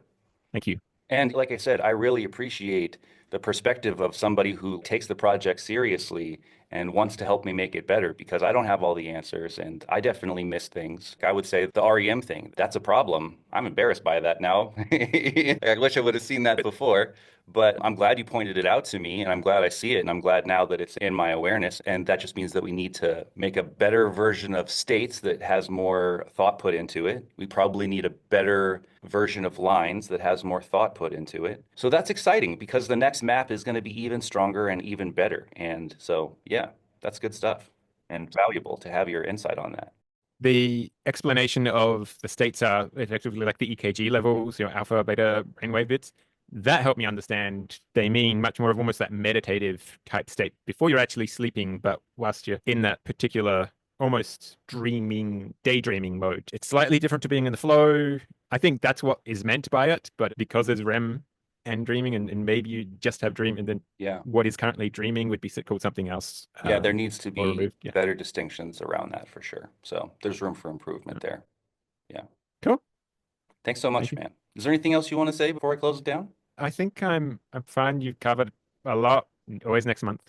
thank you. And like I said, I really appreciate the perspective of somebody who takes the project seriously and wants to help me make it better, because I don't have all the answers and I definitely miss things. I would say the REM thing, that's a problem. I'm embarrassed by that now. I wish I would have seen that before. But I'm glad you pointed it out to me, and I'm glad I see it, and I'm glad now that it's in my awareness. And that just means that we need to make a better version of states that has more thought put into it. We probably need a better version of lines that has more thought put into it. So that's exciting, because the next map is going to be even stronger and even better. And so, yeah, that's good stuff and valuable to have your insight on that. The explanation of the states are effectively like the EKG levels, alpha, beta, brainwave bits. That helped me understand they mean much more of almost that meditative type state before you're actually sleeping, but whilst you're in that particular almost dreaming, daydreaming mode. It's slightly different to being in the flow. I think that's what is meant by it, but because there's REM and dreaming, and maybe you just have dream, and then Yeah. what is currently dreaming would be called something else. Yeah, there needs to or be removed. Yeah. better distinctions around that for sure. So there's room for improvement there. Yeah. Cool. Thanks so much, Thank you. man. Is there anything else you want to say before I close it down? I think I'm fine. You've covered a lot. Always next month.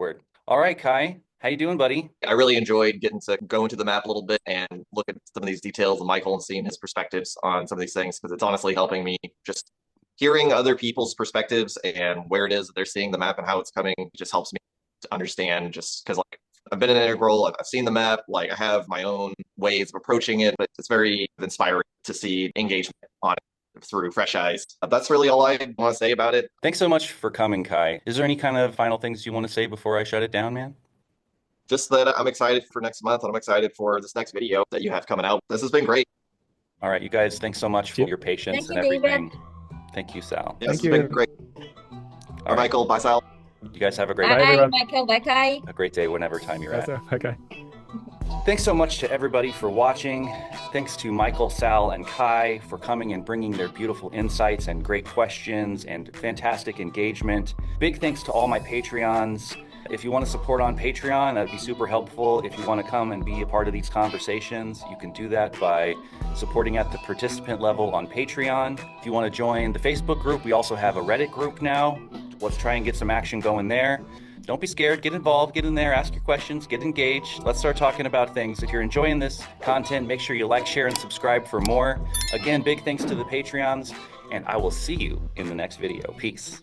Word. All right, Kai. How you doing, buddy? I really enjoyed getting to go into the map a little bit and look at some of these details of Michael and seeing his perspectives on some of these things, because it's honestly helping me just hearing other people's perspectives and where it is that they're seeing the map and how it's coming just helps me to understand, just because like I've been an integral, I've seen the map, like I have my own ways of approaching it, but it's very inspiring to see engagement on it through fresh eyes. That's really all I want to say about it. Thanks so much for coming, Kai. Is there any kind of final things you want to say before I shut it down, man? Just that I'm excited for next month, and I'm excited for this next video that you have coming out. This has been great. All right, you guys, thanks so much for your patience Thank and you, David. everything. Thank you, Sal. Yes, Thank it's been you. great. All Bye, right. Michael. Bye, Sal. You guys have a great Bye, Bye, everyone. Michael. Bye, Kai. a great day whenever time you're at. Okay. Thanks so much to everybody for watching. Thanks to Michael, Sal, and Kai for coming and bringing their beautiful insights and great questions and fantastic engagement. Big thanks to all my Patreons. If you want to support on Patreon, that'd be super helpful. If you want to come and be a part of these conversations, you can do that by supporting at the participant level on Patreon. If you want to join the Facebook group, we also have a Reddit group now. Let's try and get some action going there. Don't be scared, get involved, get in there, ask your questions, get engaged. Let's start talking about things. If you're enjoying this content, make sure you like, share, and subscribe for more. Again, big thanks to the Patreons, and I will see you in the next video. Peace.